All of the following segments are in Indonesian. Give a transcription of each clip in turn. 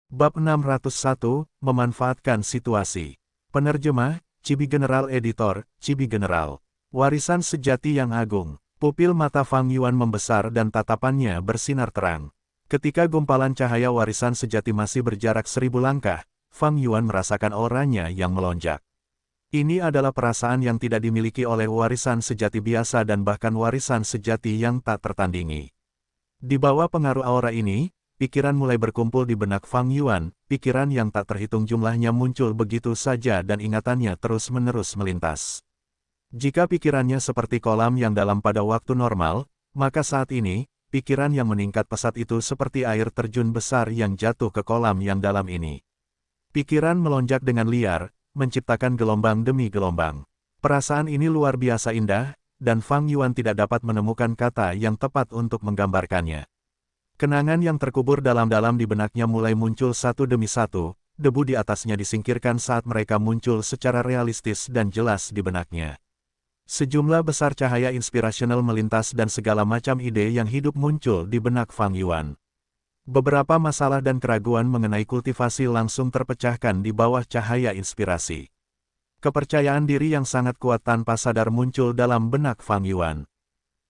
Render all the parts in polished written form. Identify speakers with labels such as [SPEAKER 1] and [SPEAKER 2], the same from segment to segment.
[SPEAKER 1] Bab 601, Memanfaatkan Situasi. Penerjemah, Chibi General Editor, Chibi General. Warisan sejati yang agung. Pupil mata Fang Yuan membesar dan tatapannya bersinar terang. Ketika gumpalan cahaya warisan sejati masih berjarak 1000 langkah, Fang Yuan merasakan auranya yang melonjak. Ini adalah perasaan yang tidak dimiliki oleh warisan sejati biasa dan bahkan warisan sejati yang tak tertandingi. Di bawah pengaruh aura ini, pikiran mulai berkumpul di benak Fang Yuan, pikiran yang tak terhitung jumlahnya muncul begitu saja dan ingatannya terus-menerus melintas. Jika pikirannya seperti kolam yang dalam pada waktu normal, maka saat ini, pikiran yang meningkat pesat itu seperti air terjun besar yang jatuh ke kolam yang dalam ini. Pikiran melonjak dengan liar, menciptakan gelombang demi gelombang. Perasaan ini luar biasa indah, dan Fang Yuan tidak dapat menemukan kata yang tepat untuk menggambarkannya. Kenangan yang terkubur dalam-dalam di benaknya mulai muncul satu demi satu, debu di atasnya disingkirkan saat mereka muncul secara realistis dan jelas di benaknya. Sejumlah besar cahaya inspirasional melintas dan segala macam ide yang hidup muncul di benak Fang Yuan. Beberapa masalah dan keraguan mengenai kultivasi langsung terpecahkan di bawah cahaya inspirasi. Kepercayaan diri yang sangat kuat tanpa sadar muncul dalam benak Fang Yuan.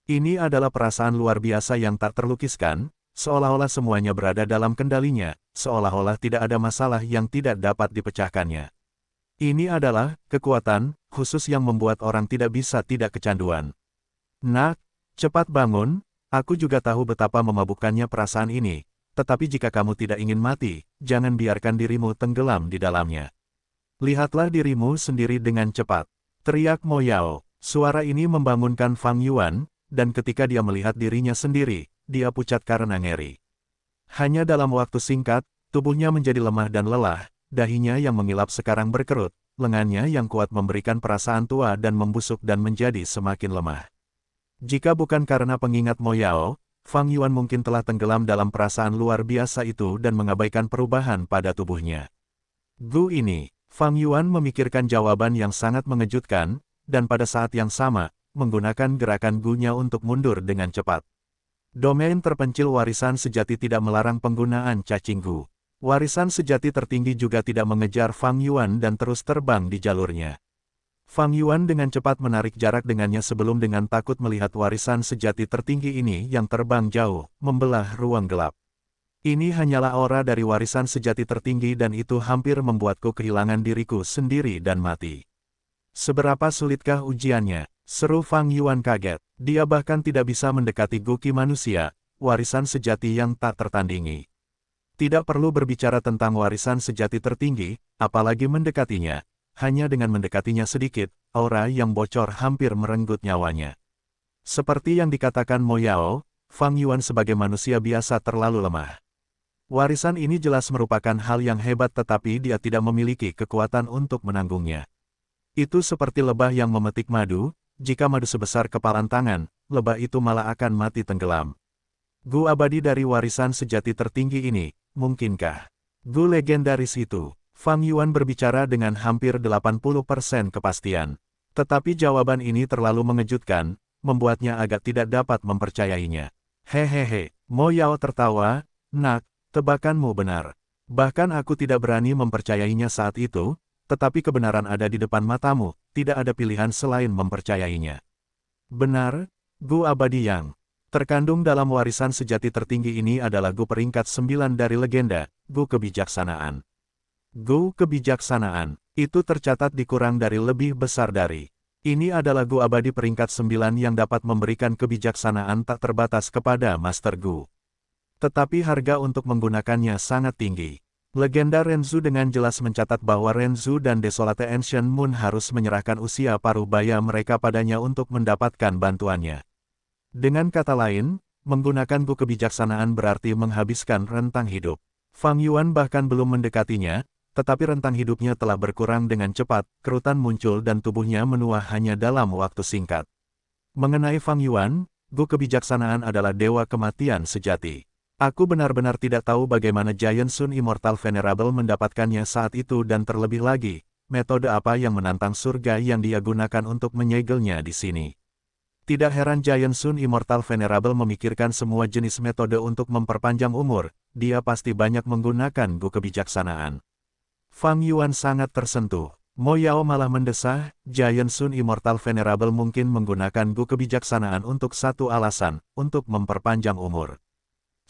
[SPEAKER 1] Ini adalah perasaan luar biasa yang tak terlukiskan, seolah-olah semuanya berada dalam kendalinya, seolah-olah tidak ada masalah yang tidak dapat dipecahkannya. Ini adalah kekuatan khusus yang membuat orang tidak bisa tidak kecanduan. Nak, cepat bangun, aku juga tahu betapa memabukkannya perasaan ini, tetapi jika kamu tidak ingin mati, jangan biarkan dirimu tenggelam di dalamnya. Lihatlah dirimu sendiri dengan cepat, teriak Mo Yao. Suara ini membangunkan Fang Yuan, dan ketika dia melihat dirinya sendiri, dia pucat karena ngeri. Hanya dalam waktu singkat, tubuhnya menjadi lemah dan lelah, dahinya yang mengilap sekarang berkerut, lengannya yang kuat memberikan perasaan tua dan membusuk dan menjadi semakin lemah. Jika bukan karena pengingat Mo Yao, Fang Yuan mungkin telah tenggelam dalam perasaan luar biasa itu dan mengabaikan perubahan pada tubuhnya. Gu ini, Fang Yuan memikirkan jawaban yang sangat mengejutkan, dan pada saat yang sama, menggunakan gerakan Gu-nya untuk mundur dengan cepat. Domain terpencil warisan sejati tidak melarang penggunaan cacing Gu. Warisan sejati tertinggi juga tidak mengejar Fang Yuan dan terus terbang di jalurnya. Fang Yuan dengan cepat menarik jarak dengannya sebelum dengan takut melihat warisan sejati tertinggi ini yang terbang jauh, membelah ruang gelap. Ini hanyalah aura dari warisan sejati tertinggi dan itu hampir membuatku kehilangan diriku sendiri dan mati. Seberapa sulitkah ujiannya? Seru Fang Yuan kaget. Dia bahkan tidak bisa mendekati Guki manusia, warisan sejati yang tak tertandingi. Tidak perlu berbicara tentang warisan sejati tertinggi, apalagi mendekatinya. Hanya dengan mendekatinya sedikit, aura yang bocor hampir merenggut nyawanya. Seperti yang dikatakan Mo Yao, Fang Yuan sebagai manusia biasa terlalu lemah. Warisan ini jelas merupakan hal yang hebat tetapi dia tidak memiliki kekuatan untuk menanggungnya. Itu seperti lebah yang memetik madu, jika madu sebesar kepalan tangan, lebah itu malah akan mati tenggelam. Gu abadi dari warisan sejati tertinggi ini, mungkinkah? Gu legendaris itu. Fang Yuan berbicara dengan hampir 80% kepastian. Tetapi jawaban ini terlalu mengejutkan, membuatnya agak tidak dapat mempercayainya. Hehehe, Mo Yao tertawa, nak, tebakanmu benar. Bahkan aku tidak berani mempercayainya saat itu, tetapi kebenaran ada di depan matamu, tidak ada pilihan selain mempercayainya. Benar, Gu abadi yang terkandung dalam warisan sejati tertinggi ini adalah Gu peringkat 9 dari legenda, Gu kebijaksanaan. Gu kebijaksanaan, itu tercatat dikurang dari lebih besar dari. Ini adalah Gu abadi peringkat 9 yang dapat memberikan kebijaksanaan tak terbatas kepada Master Gu. Tetapi harga untuk menggunakannya sangat tinggi. Legenda Renzu dengan jelas mencatat bahwa Renzu dan Desolate Ancient Moon harus menyerahkan usia paruh baya mereka padanya untuk mendapatkan bantuannya. Dengan kata lain, menggunakan Gu kebijaksanaan berarti menghabiskan rentang hidup. Fang Yuan bahkan belum mendekatinya, tetapi rentang hidupnya telah berkurang dengan cepat, kerutan muncul dan tubuhnya menua hanya dalam waktu singkat. Mengenai Fang Yuan, Gu kebijaksanaan adalah dewa kematian sejati. Aku benar-benar tidak tahu bagaimana Giant Sun Immortal Venerable mendapatkannya saat itu dan terlebih lagi, metode apa yang menantang surga yang dia gunakan untuk menyegelnya di sini. Tidak heran Giant Sun Immortal Venerable memikirkan semua jenis metode untuk memperpanjang umur, dia pasti banyak menggunakan Gu kebijaksanaan. Fang Yuan sangat tersentuh. Mo Yao malah mendesah, Giant Sun Immortal Venerable mungkin menggunakan Gu kebijaksanaan untuk satu alasan, untuk memperpanjang umur.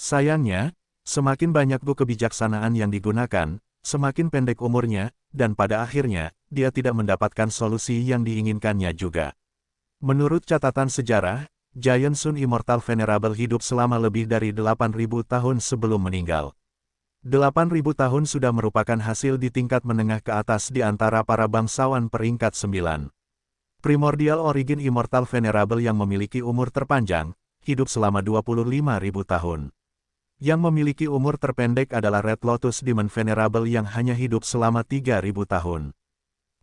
[SPEAKER 1] Sayangnya, semakin banyak Gu kebijaksanaan yang digunakan, semakin pendek umurnya, dan pada akhirnya, dia tidak mendapatkan solusi yang diinginkannya juga. Menurut catatan sejarah, Giant Sun Immortal Venerable hidup selama lebih dari 8.000 tahun sebelum meninggal. 8.000 tahun sudah merupakan hasil di tingkat menengah ke atas di antara para bangsawan peringkat 9. Primordial Origin Immortal Venerable yang memiliki umur terpanjang, hidup selama 25.000 tahun. Yang memiliki umur terpendek adalah Red Lotus Demon Venerable yang hanya hidup selama 3.000 tahun.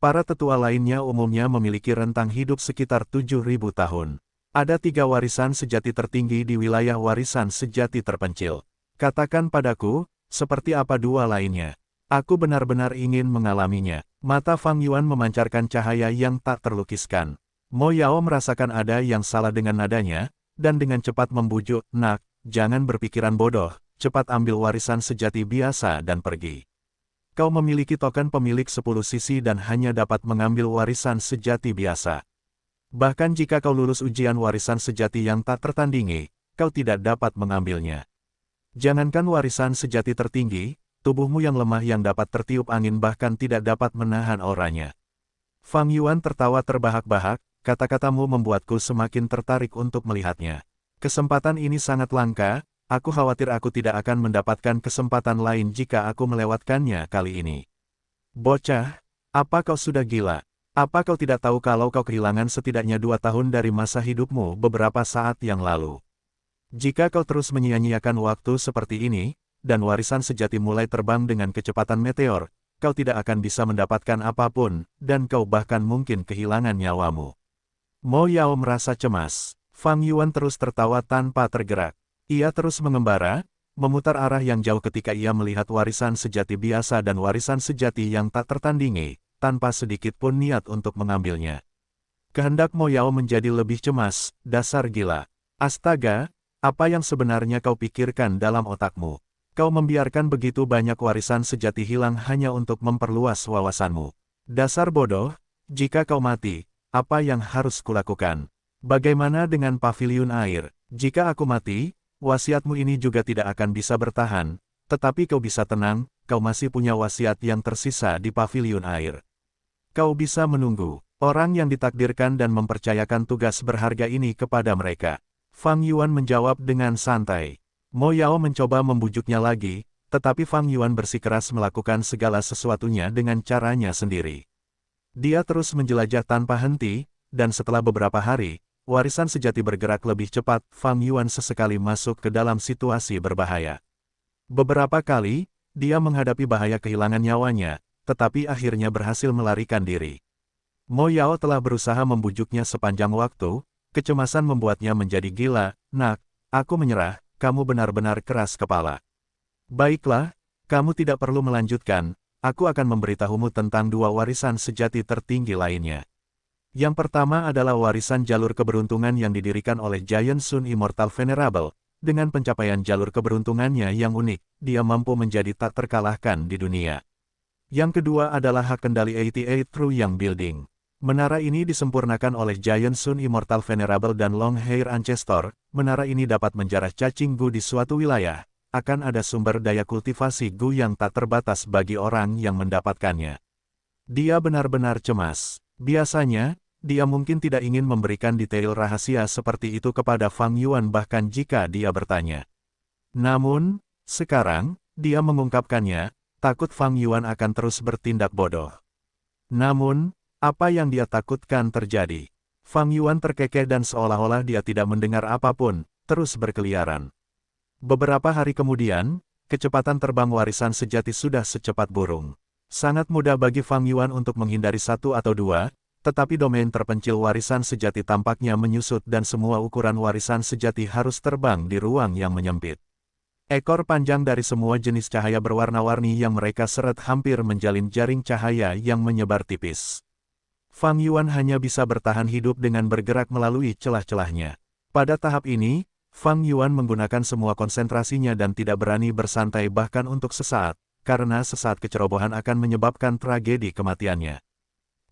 [SPEAKER 1] Para tetua lainnya umumnya memiliki rentang hidup sekitar 7.000 tahun. Ada 3 warisan sejati tertinggi di wilayah warisan sejati terpencil. Katakan padaku, seperti apa 2 lainnya? Aku benar-benar ingin mengalaminya. Mata Fang Yuan memancarkan cahaya yang tak terlukiskan. Mo Yao merasakan ada yang salah dengan nadanya, dan dengan cepat membujuk, "Nak, jangan berpikiran bodoh, cepat ambil warisan sejati biasa dan pergi. Kau memiliki token pemilik 10 sisi dan hanya dapat mengambil warisan sejati biasa. Bahkan jika kau lulus ujian warisan sejati yang tak tertandingi, kau tidak dapat mengambilnya. Jangankan warisan sejati tertinggi, tubuhmu yang lemah yang dapat tertiup angin bahkan tidak dapat menahan auranya." Fang Yuan tertawa terbahak-bahak, kata-katamu membuatku semakin tertarik untuk melihatnya. Kesempatan ini sangat langka. Aku khawatir aku tidak akan mendapatkan kesempatan lain jika aku melewatkannya kali ini. Bocah, apa kau sudah gila? Apa kau tidak tahu kalau kau kehilangan setidaknya 2 tahun dari masa hidupmu beberapa saat yang lalu? Jika kau terus menyia-nyiakan waktu seperti ini, dan warisan sejati mulai terbang dengan kecepatan meteor, kau tidak akan bisa mendapatkan apapun, dan kau bahkan mungkin kehilangan nyawamu. Mo Yao merasa cemas. Fang Yuan terus tertawa tanpa tergerak. Ia terus mengembara, memutar arah yang jauh ketika ia melihat warisan sejati biasa dan warisan sejati yang tak tertandingi, tanpa sedikit pun niat untuk mengambilnya. Kehendak Mo Yao menjadi lebih cemas, dasar gila. Astaga, apa yang sebenarnya kau pikirkan dalam otakmu? Kau membiarkan begitu banyak warisan sejati hilang hanya untuk memperluas wawasanmu. Dasar bodoh, jika kau mati, apa yang harus kulakukan? Bagaimana dengan paviliun air? Jika aku mati, wasiatmu ini juga tidak akan bisa bertahan, tetapi kau bisa tenang, kau masih punya wasiat yang tersisa di paviliun air. Kau bisa menunggu orang yang ditakdirkan dan mempercayakan tugas berharga ini kepada mereka. Fang Yuan menjawab dengan santai. Mo Yao mencoba membujuknya lagi, tetapi Fang Yuan bersikeras melakukan segala sesuatunya dengan caranya sendiri. Dia terus menjelajah tanpa henti, dan setelah beberapa hari, warisan sejati bergerak lebih cepat, Fang Yuan sesekali masuk ke dalam situasi berbahaya. Beberapa kali, dia menghadapi bahaya kehilangan nyawanya, tetapi akhirnya berhasil melarikan diri. Mo Yao telah berusaha membujuknya sepanjang waktu, kecemasan membuatnya menjadi gila. "Nak, aku menyerah, kamu benar-benar keras kepala. Baiklah, kamu tidak perlu melanjutkan, aku akan memberitahumu tentang 2 warisan sejati tertinggi lainnya. Yang pertama adalah warisan jalur keberuntungan yang didirikan oleh Giant Sun Immortal Venerable. Dengan pencapaian jalur keberuntungannya yang unik, dia mampu menjadi tak terkalahkan di dunia. Yang kedua adalah hak kendali 88 True Yang Building. Menara ini disempurnakan oleh Giant Sun Immortal Venerable dan Long Hair Ancestor. Menara ini dapat menjarah cacing Gu di suatu wilayah. Akan ada sumber daya kultivasi Gu yang tak terbatas bagi orang yang mendapatkannya. Dia benar-benar cemas. Biasanya, dia mungkin tidak ingin memberikan detail rahasia seperti itu kepada Fang Yuan bahkan jika dia bertanya. Namun, sekarang, dia mengungkapkannya, takut Fang Yuan akan terus bertindak bodoh. Namun, apa yang dia takutkan terjadi. Fang Yuan terkekeh dan seolah-olah dia tidak mendengar apapun, terus berkeliaran. Beberapa hari kemudian, kecepatan terbang warisan sejati sudah secepat burung. Sangat mudah bagi Fang Yuan untuk menghindari 1 atau 2, tetapi domain terpencil warisan sejati tampaknya menyusut dan semua ukuran warisan sejati harus terbang di ruang yang menyempit. Ekor panjang dari semua jenis cahaya berwarna-warni yang mereka seret hampir menjalin jaring cahaya yang menyebar tipis. Fang Yuan hanya bisa bertahan hidup dengan bergerak melalui celah-celahnya. Pada tahap ini, Fang Yuan menggunakan semua konsentrasinya dan tidak berani bersantai bahkan untuk sesaat, karena sesaat kecerobohan akan menyebabkan tragedi kematiannya.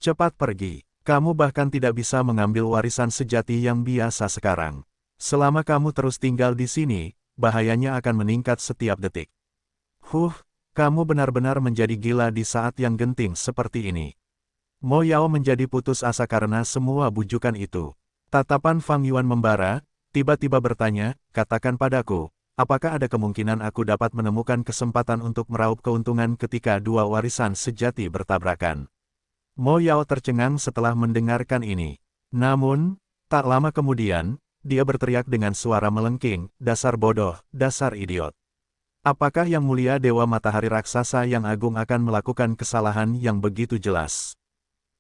[SPEAKER 1] Cepat pergi. Kamu bahkan tidak bisa mengambil warisan sejati yang biasa sekarang. Selama kamu terus tinggal di sini, bahayanya akan meningkat setiap detik. Kamu benar-benar menjadi gila di saat yang genting seperti ini. Mo Yao menjadi putus asa karena semua bujukan itu. Tatapan Fang Yuan membara, tiba-tiba bertanya, katakan padaku, apakah ada kemungkinan aku dapat menemukan kesempatan untuk meraup keuntungan ketika dua warisan sejati bertabrakan? Mo Yao tercengang setelah mendengarkan ini. Namun, tak lama kemudian, dia berteriak dengan suara melengking, dasar bodoh, dasar idiot. Apakah Yang Mulia Dewa Matahari Raksasa yang Agung akan melakukan kesalahan yang begitu jelas?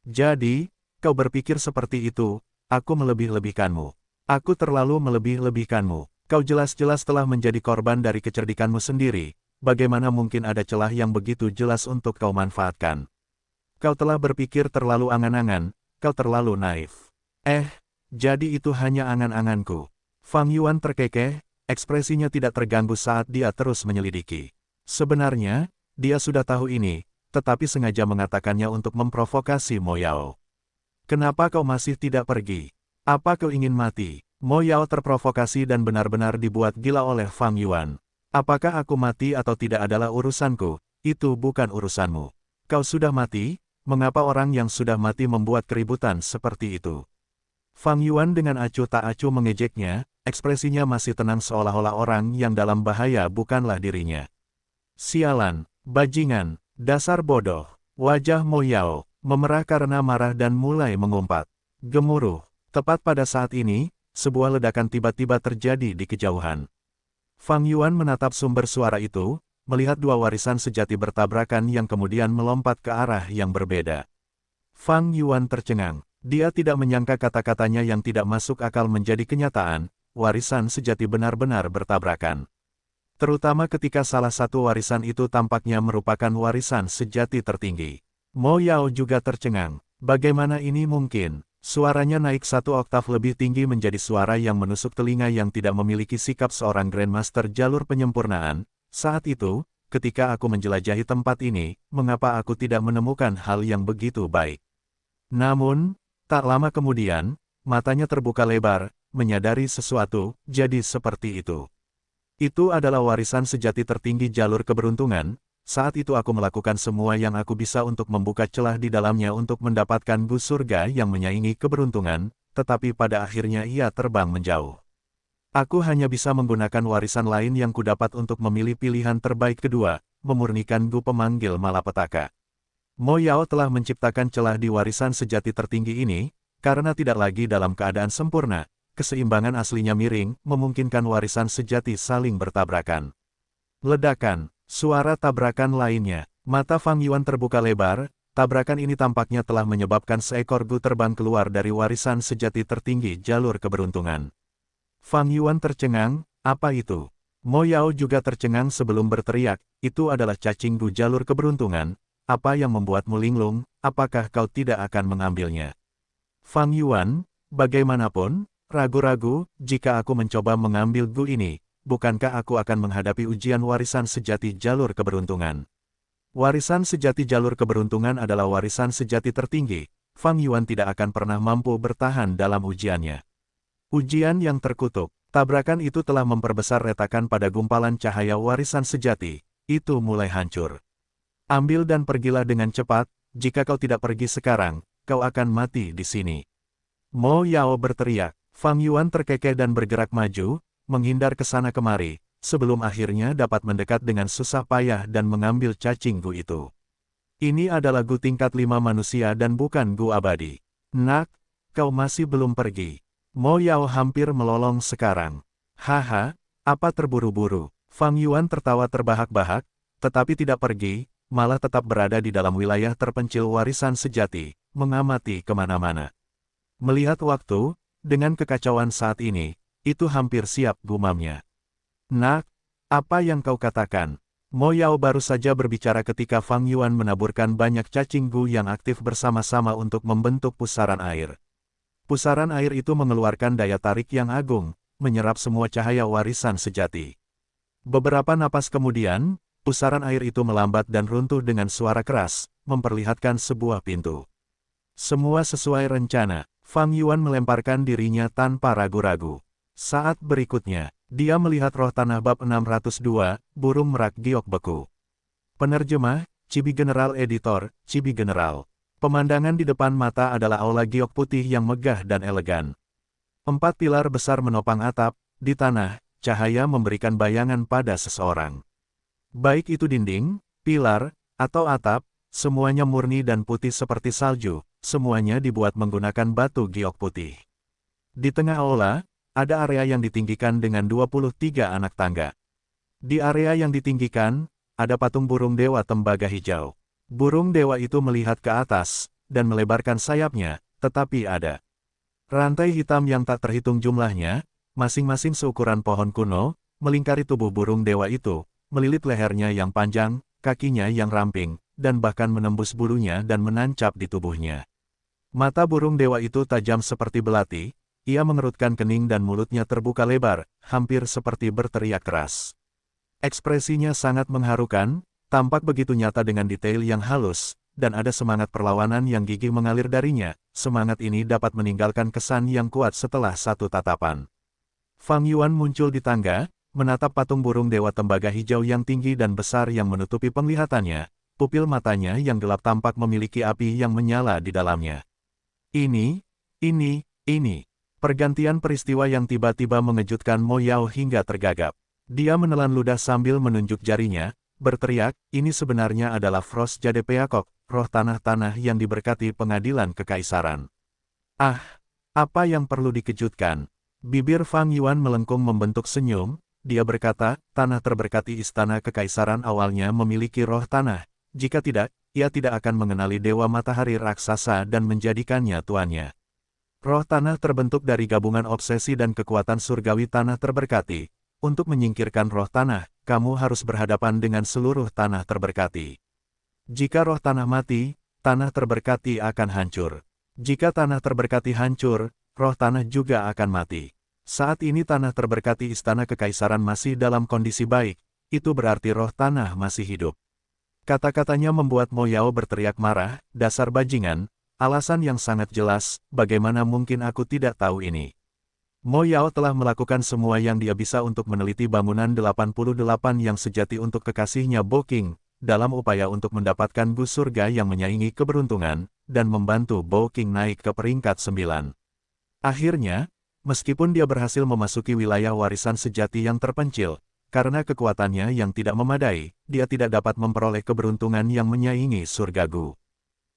[SPEAKER 1] Jadi, kau berpikir seperti itu, aku melebih-lebihkanmu. Aku terlalu melebih-lebihkanmu. Kau jelas-jelas telah menjadi korban dari kecerdikanmu sendiri, bagaimana mungkin ada celah yang begitu jelas untuk kau manfaatkan? Kau telah berpikir terlalu angan-angan, kau terlalu naif. Jadi itu hanya angan-anganku. Fang Yuan terkekeh, ekspresinya tidak terganggu saat dia terus menyelidiki. Sebenarnya, dia sudah tahu ini, tetapi sengaja mengatakannya untuk memprovokasi Mo Yao. Kenapa kau masih tidak pergi? Apa kau ingin mati? Mo Yao terprovokasi dan benar-benar dibuat gila oleh Fang Yuan. Apakah aku mati atau tidak adalah urusanku, itu bukan urusanmu. Kau sudah mati? Mengapa orang yang sudah mati membuat keributan seperti itu? Fang Yuan dengan acuh tak acuh mengejeknya, ekspresinya masih tenang seolah-olah orang yang dalam bahaya bukanlah dirinya. Sialan, bajingan, dasar bodoh. Wajah Mo Yao memerah karena marah dan mulai mengumpat. Gemuruh. Tepat pada saat ini, sebuah ledakan tiba-tiba terjadi di kejauhan. Fang Yuan menatap sumber suara itu, melihat dua warisan sejati bertabrakan yang kemudian melompat ke arah yang berbeda. Fang Yuan tercengang. Dia tidak menyangka kata-katanya yang tidak masuk akal menjadi kenyataan, warisan sejati benar-benar bertabrakan. Terutama ketika salah satu warisan itu tampaknya merupakan warisan sejati tertinggi. Mo Yao juga tercengang. Bagaimana ini mungkin? Suaranya naik satu oktav lebih tinggi menjadi suara yang menusuk telinga yang tidak memiliki sikap seorang Grandmaster jalur penyempurnaan. Saat itu, ketika aku menjelajahi tempat ini, mengapa aku tidak menemukan hal yang begitu baik? Namun, tak lama kemudian, matanya terbuka lebar, menyadari sesuatu, jadi seperti itu. Itu adalah warisan sejati tertinggi jalur keberuntungan. Saat itu aku melakukan semua yang aku bisa untuk membuka celah di dalamnya untuk mendapatkan bus surga yang menyaingi keberuntungan, tetapi pada akhirnya ia terbang menjauh. Aku hanya bisa menggunakan warisan lain yang kudapat untuk memilih pilihan terbaik kedua, memurnikan Gu Pemanggil Malapetaka. Mo Yao telah menciptakan celah di warisan sejati tertinggi ini, karena tidak lagi dalam keadaan sempurna, keseimbangan aslinya miring, memungkinkan warisan sejati saling bertabrakan. Ledakan, suara tabrakan lainnya, mata Fang Yuan terbuka lebar, tabrakan ini tampaknya telah menyebabkan seekor Gu terbang keluar dari warisan sejati tertinggi jalur keberuntungan. Fang Yuan tercengang, apa itu? Mo Yao juga tercengang sebelum berteriak, itu adalah cacing Gu jalur keberuntungan, apa yang membuatmu linglung, apakah kau tidak akan mengambilnya? Fang Yuan, bagaimanapun, ragu-ragu, jika aku mencoba mengambil Gu ini, bukankah aku akan menghadapi ujian warisan sejati jalur keberuntungan? Warisan sejati jalur keberuntungan adalah warisan sejati tertinggi, Fang Yuan tidak akan pernah mampu bertahan dalam ujiannya. Ujian yang terkutuk, tabrakan itu telah memperbesar retakan pada gumpalan cahaya warisan sejati, itu mulai hancur. Ambil dan pergilah dengan cepat, jika kau tidak pergi sekarang, kau akan mati di sini. Mo Yao berteriak, Fang Yuan terkekeh dan bergerak maju, menghindar ke sana kemari, sebelum akhirnya dapat mendekat dengan susah payah dan mengambil cacing Gu itu. Ini adalah Gu tingkat 5 manusia dan bukan Gu abadi. Nak, kau masih belum pergi. Mo Yao hampir melolong sekarang. Haha, apa terburu-buru? Fang Yuan tertawa terbahak-bahak, tetapi tidak pergi, malah tetap berada di dalam wilayah terpencil warisan sejati, mengamati kemana-mana. Melihat waktu, dengan kekacauan saat ini, itu hampir siap gumamnya. Nak, apa yang kau katakan? Mo Yao baru saja berbicara ketika Fang Yuan menaburkan banyak cacing gu yang aktif bersama-sama untuk membentuk pusaran air. Pusaran air itu mengeluarkan daya tarik yang agung, menyerap semua cahaya warisan sejati. Beberapa napas kemudian, pusaran air itu melambat dan runtuh dengan suara keras, memperlihatkan sebuah pintu. Semua sesuai rencana, Fang Yuan melemparkan dirinya tanpa ragu-ragu. Saat berikutnya, dia melihat roh tanah bab 602, burung merak giok beku. Penerjemah, Chibi General Editor, Chibi General. Pemandangan di depan mata adalah aula giok putih yang megah dan elegan. 4 pilar besar menopang atap, di tanah, cahaya memberikan bayangan pada seseorang. Baik itu dinding, pilar, atau atap, semuanya murni dan putih seperti salju, semuanya dibuat menggunakan batu giok putih. Di tengah aula, ada area yang ditinggikan dengan 23 anak tangga. Di area yang ditinggikan, ada patung burung dewa tembaga hijau. Burung dewa itu melihat ke atas, dan melebarkan sayapnya, tetapi ada rantai hitam yang tak terhitung jumlahnya, masing-masing seukuran pohon kuno, melingkari tubuh burung dewa itu, melilit lehernya yang panjang, kakinya yang ramping, dan bahkan menembus bulunya dan menancap di tubuhnya. Mata burung dewa itu tajam seperti belati, ia mengerutkan kening dan mulutnya terbuka lebar, hampir seperti berteriak keras. Ekspresinya sangat mengharukan, tampak begitu nyata dengan detail yang halus, dan ada semangat perlawanan yang gigih mengalir darinya. Semangat ini dapat meninggalkan kesan yang kuat setelah satu tatapan. Fang Yuan muncul di tangga, menatap patung burung dewa tembaga hijau yang tinggi dan besar yang menutupi penglihatannya, pupil matanya yang gelap tampak memiliki api yang menyala di dalamnya. Ini. Pergantian peristiwa yang tiba-tiba mengejutkan Mo Yao hingga tergagap. Dia menelan ludah sambil menunjuk jarinya, berteriak, ini sebenarnya adalah Frost Jade Peacock, roh tanah-tanah yang diberkati pengadilan kekaisaran. Ah, apa yang perlu dikejutkan? Bibir Fang Yuan melengkung membentuk senyum, dia berkata, tanah terberkati istana kekaisaran awalnya memiliki roh tanah, jika tidak, ia tidak akan mengenali dewa matahari raksasa dan menjadikannya tuannya. Roh tanah terbentuk dari gabungan obsesi dan kekuatan surgawi tanah terberkati. Untuk menyingkirkan roh tanah, kamu harus berhadapan dengan seluruh tanah terberkati. Jika roh tanah mati, tanah terberkati akan hancur. Jika tanah terberkati hancur, roh tanah juga akan mati. Saat ini tanah terberkati istana kekaisaran masih dalam kondisi baik, itu berarti roh tanah masih hidup. Kata-katanya membuat Mo Yao berteriak marah, dasar bajingan. Alasan yang sangat jelas, bagaimana mungkin aku tidak tahu ini. Mo Yao telah melakukan semua yang dia bisa untuk meneliti bangunan 88 yang sejati untuk kekasihnya Bo King, dalam upaya untuk mendapatkan gu surga yang menyaingi keberuntungan, dan membantu Bo King naik ke peringkat 9. Akhirnya, meskipun dia berhasil memasuki wilayah warisan sejati yang terpencil, karena kekuatannya yang tidak memadai, dia tidak dapat memperoleh keberuntungan yang menyaingi surga gu.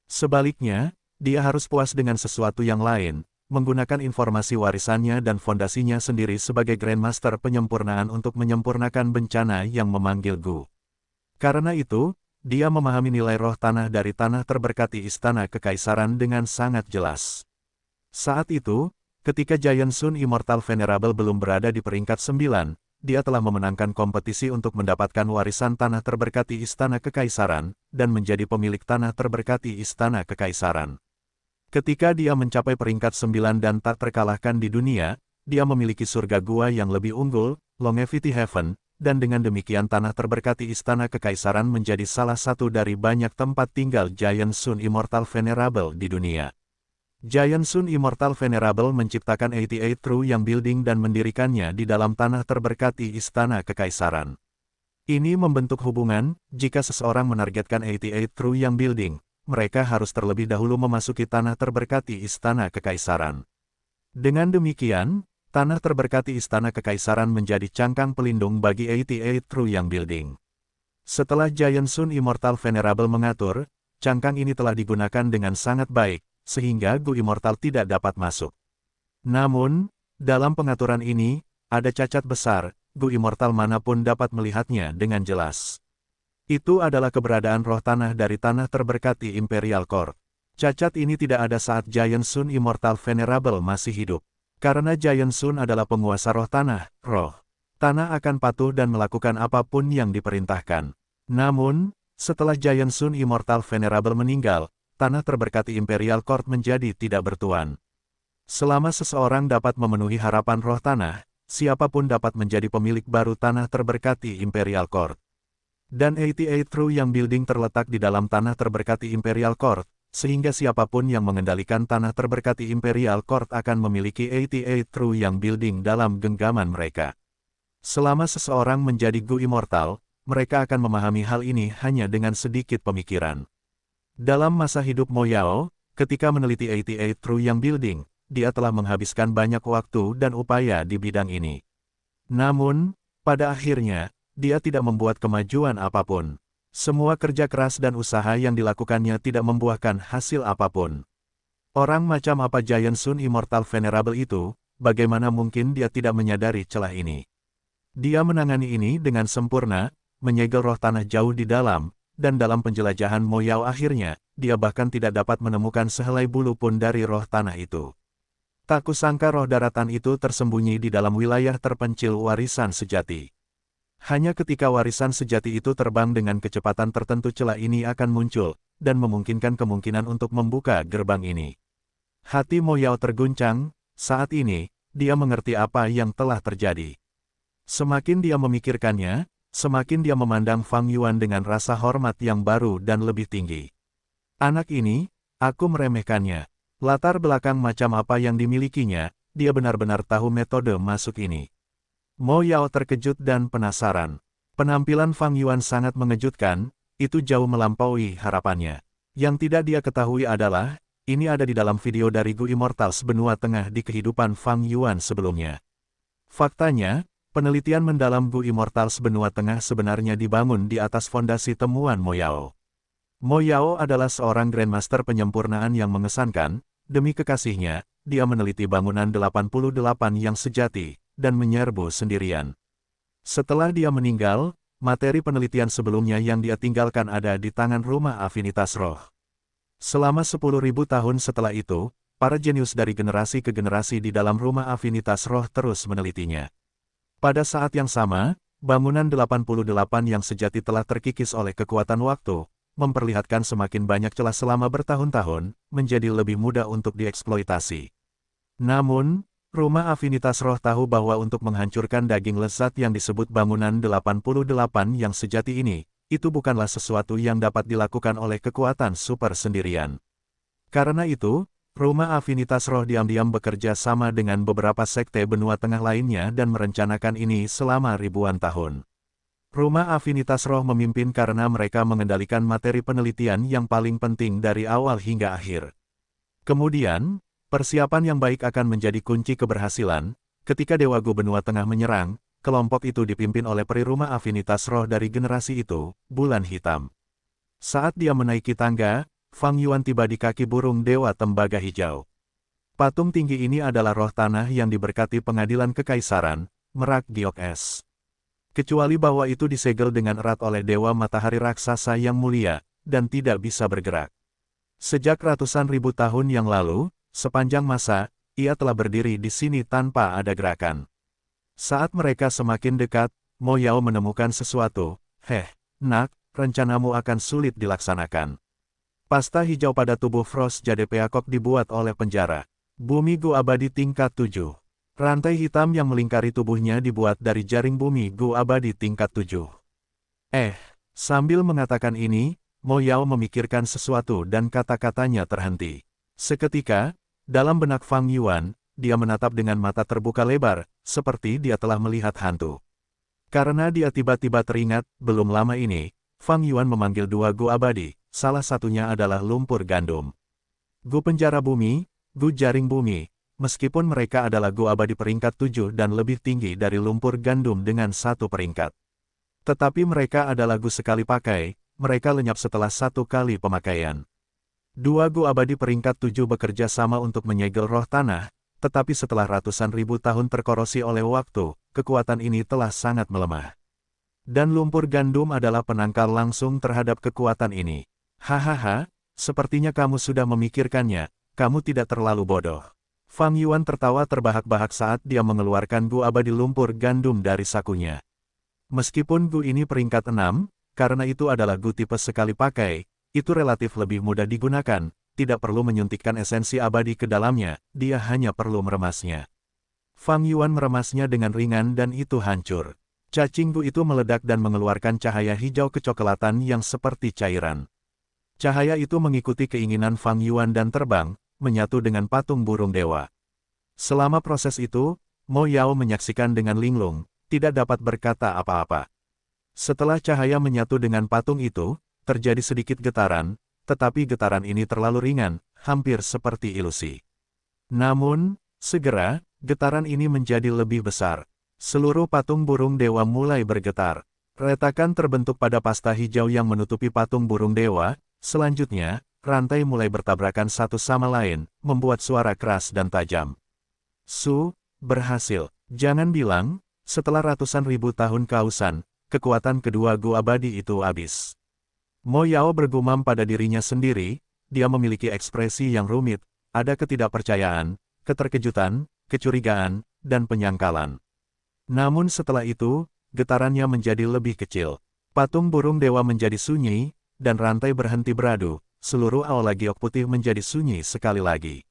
[SPEAKER 1] Sebaliknya, dia harus puas dengan sesuatu yang lain, menggunakan informasi warisannya dan fondasinya sendiri sebagai Grandmaster penyempurnaan untuk menyempurnakan bencana yang memanggil gu. Karena itu, dia memahami nilai roh tanah dari tanah terberkati istana kekaisaran dengan sangat jelas. Saat itu, ketika Giant Sun Immortal Venerable belum berada di peringkat 9, dia telah memenangkan kompetisi untuk mendapatkan warisan tanah terberkati istana kekaisaran, dan menjadi pemilik tanah terberkati istana kekaisaran. Ketika dia mencapai peringkat 9 dan tak terkalahkan di dunia, dia memiliki surga gua yang lebih unggul, Longevity Heaven, dan dengan demikian tanah terberkati istana kekaisaran menjadi salah satu dari banyak tempat tinggal Giant Sun Immortal Venerable di dunia. Giant Sun Immortal Venerable menciptakan 88 True yang building dan mendirikannya di dalam tanah terberkati istana kekaisaran. Ini membentuk hubungan, jika seseorang menargetkan 88 True yang building, mereka harus terlebih dahulu memasuki tanah terberkati istana kekaisaran. Dengan demikian, tanah terberkati istana kekaisaran menjadi cangkang pelindung bagi 88 True yang building. Setelah Giant Sun Immortal Venerable mengatur, cangkang ini telah digunakan dengan sangat baik, sehingga gu immortal tidak dapat masuk. Namun, dalam pengaturan ini, ada cacat besar, gu immortal manapun dapat melihatnya dengan jelas. Itu adalah keberadaan roh tanah dari tanah terberkati Imperial Court. Cacat ini tidak ada saat Giant Sun Immortal Venerable masih hidup. Karena Giant Sun adalah penguasa roh tanah akan patuh dan melakukan apapun yang diperintahkan. Namun, setelah Giant Sun Immortal Venerable meninggal, tanah terberkati Imperial Court menjadi tidak bertuan. Selama seseorang dapat memenuhi harapan roh tanah, siapapun dapat menjadi pemilik baru tanah terberkati Imperial Court. Dan 88 True Yang Building terletak di dalam tanah terberkati Imperial Court, sehingga siapapun yang mengendalikan tanah terberkati Imperial Court akan memiliki 88 True Yang Building dalam genggaman mereka. Selama seseorang menjadi Gu Immortal, mereka akan memahami hal ini hanya dengan sedikit pemikiran. Dalam masa hidup Mo Yao, ketika meneliti 88 True Yang Building, dia telah menghabiskan banyak waktu dan upaya di bidang ini. Namun, pada akhirnya, dia tidak membuat kemajuan apapun. Semua kerja keras dan usaha yang dilakukannya tidak membuahkan hasil apapun. Orang macam apa Giant Sun Immortal Venerable itu, bagaimana mungkin dia tidak menyadari celah ini? Dia menangani ini dengan sempurna, menyegel roh tanah jauh di dalam, dan dalam penjelajahan Mo Yao akhirnya, dia bahkan tidak dapat menemukan sehelai bulu pun dari roh tanah itu. Tak kusangka roh daratan itu tersembunyi di dalam wilayah terpencil warisan sejati. Hanya ketika warisan sejati itu terbang dengan kecepatan tertentu celah ini akan muncul, dan memungkinkan kemungkinan untuk membuka gerbang ini. Hati Mo Yao terguncang, saat ini, dia mengerti apa yang telah terjadi. Semakin dia memikirkannya, semakin dia memandang Fang Yuan dengan rasa hormat yang baru dan lebih tinggi. Anak ini, aku meremehkannya. Latar belakang macam apa yang dimilikinya, dia benar-benar tahu metode masuk ini. Mo Yao terkejut dan penasaran. Penampilan Fang Yuan sangat mengejutkan, itu jauh melampaui harapannya. Yang tidak dia ketahui adalah, ini ada di dalam video dari Gu Immortals benua tengah di kehidupan Fang Yuan sebelumnya. Faktanya, penelitian mendalam Gu Immortals benua tengah sebenarnya dibangun di atas fondasi temuan Mo Yao. Mo Yao adalah seorang Grandmaster penyempurnaan yang mengesankan, demi kekasihnya, dia meneliti bangunan 88 yang sejati, dan menyerbu sendirian. Setelah dia meninggal, materi penelitian sebelumnya yang dia tinggalkan ada di tangan Rumah Afinitas Roh. Selama 10.000 tahun setelah itu, para jenius dari generasi ke generasi di dalam Rumah Afinitas Roh terus menelitinya. Pada saat yang sama, bangunan 88 yang sejati telah terkikis oleh kekuatan waktu, memperlihatkan semakin banyak celah selama bertahun-tahun, menjadi lebih mudah untuk dieksploitasi. Namun, Rumah Afinitas Roh tahu bahwa untuk menghancurkan daging lezat yang disebut bangunan 88 yang sejati ini, itu bukanlah sesuatu yang dapat dilakukan oleh kekuatan super sendirian. Karena itu, Rumah Afinitas Roh diam-diam bekerja sama dengan beberapa sekte benua tengah lainnya dan merencanakan ini selama ribuan tahun. Rumah Afinitas Roh memimpin karena mereka mengendalikan materi penelitian yang paling penting dari awal hingga akhir. Kemudian, persiapan yang baik akan menjadi kunci keberhasilan. Ketika Dewa Gu benua tengah menyerang, kelompok itu dipimpin oleh peri Rumah Afinitas Roh dari generasi itu, Bulan Hitam. Saat dia menaiki tangga, Fang Yuan tiba di kaki burung Dewa Tembaga Hijau. Patung tinggi ini adalah roh tanah yang diberkati pengadilan kekaisaran, Merak Giok Es. Kecuali bahwa itu disegel dengan erat oleh Dewa Matahari Raksasa yang mulia, dan tidak bisa bergerak. Sejak ratusan ribu tahun yang lalu, sepanjang masa, ia telah berdiri di sini tanpa ada gerakan. Saat mereka semakin dekat, Mo Yao menemukan sesuatu. Nak, rencanamu akan sulit dilaksanakan. Pasta hijau pada tubuh Frost Jade Peacock dibuat oleh penjara. Bumi Gu abadi tingkat 7. Rantai hitam yang melingkari tubuhnya dibuat dari jaring bumi Gu abadi tingkat 7. Sambil mengatakan ini, Mo Yao memikirkan sesuatu dan kata-katanya terhenti. Seketika, dalam benak Fang Yuan, dia menatap dengan mata terbuka lebar, seperti dia telah melihat hantu. Karena dia tiba-tiba teringat, belum lama ini, Fang Yuan memanggil dua Gu abadi, salah satunya adalah lumpur gandum. Gu penjara bumi, Gu jaring bumi. Meskipun mereka adalah Gu abadi peringkat 7 dan lebih tinggi dari lumpur gandum dengan satu peringkat. Tetapi mereka adalah Gu sekali pakai, mereka lenyap setelah satu kali pemakaian. Dua Gu abadi peringkat 7 bekerja sama untuk menyegel roh tanah, tetapi setelah ratusan ribu tahun terkorosi oleh waktu, kekuatan ini telah sangat melemah. Dan lumpur gandum adalah penangkal langsung terhadap kekuatan ini. Hahaha, sepertinya kamu sudah memikirkannya, kamu tidak terlalu bodoh. Fang Yuan tertawa terbahak-bahak saat dia mengeluarkan Gu abadi lumpur gandum dari sakunya. Meskipun Gu ini peringkat 6, karena itu adalah Gu tipe sekali pakai, itu relatif lebih mudah digunakan, tidak perlu menyuntikkan esensi abadi ke dalamnya, dia hanya perlu meremasnya. Fang Yuan meremasnya dengan ringan dan itu hancur. Cacing Gu itu meledak dan mengeluarkan cahaya hijau kecoklatan yang seperti cairan. Cahaya itu mengikuti keinginan Fang Yuan dan terbang, menyatu dengan patung burung dewa. Selama proses itu, Mo Yao menyaksikan dengan linglung, tidak dapat berkata apa-apa. Setelah cahaya menyatu dengan patung itu, terjadi sedikit getaran, tetapi getaran ini terlalu ringan, hampir seperti ilusi. Namun, segera, getaran ini menjadi lebih besar. Seluruh patung burung dewa mulai bergetar. Retakan terbentuk pada pasta hijau yang menutupi patung burung dewa, selanjutnya, rantai mulai bertabrakan satu sama lain, membuat suara keras dan tajam. Berhasil. Jangan bilang, setelah ratusan ribu tahun kausan, kekuatan kedua Gu abadi itu habis. Mo Yao bergumam pada dirinya sendiri, dia memiliki ekspresi yang rumit, ada ketidakpercayaan, keterkejutan, kecurigaan, dan penyangkalan. Namun setelah itu, getarannya menjadi lebih kecil. Patung burung dewa menjadi sunyi, dan rantai berhenti beradu, seluruh aula giok putih menjadi sunyi sekali lagi.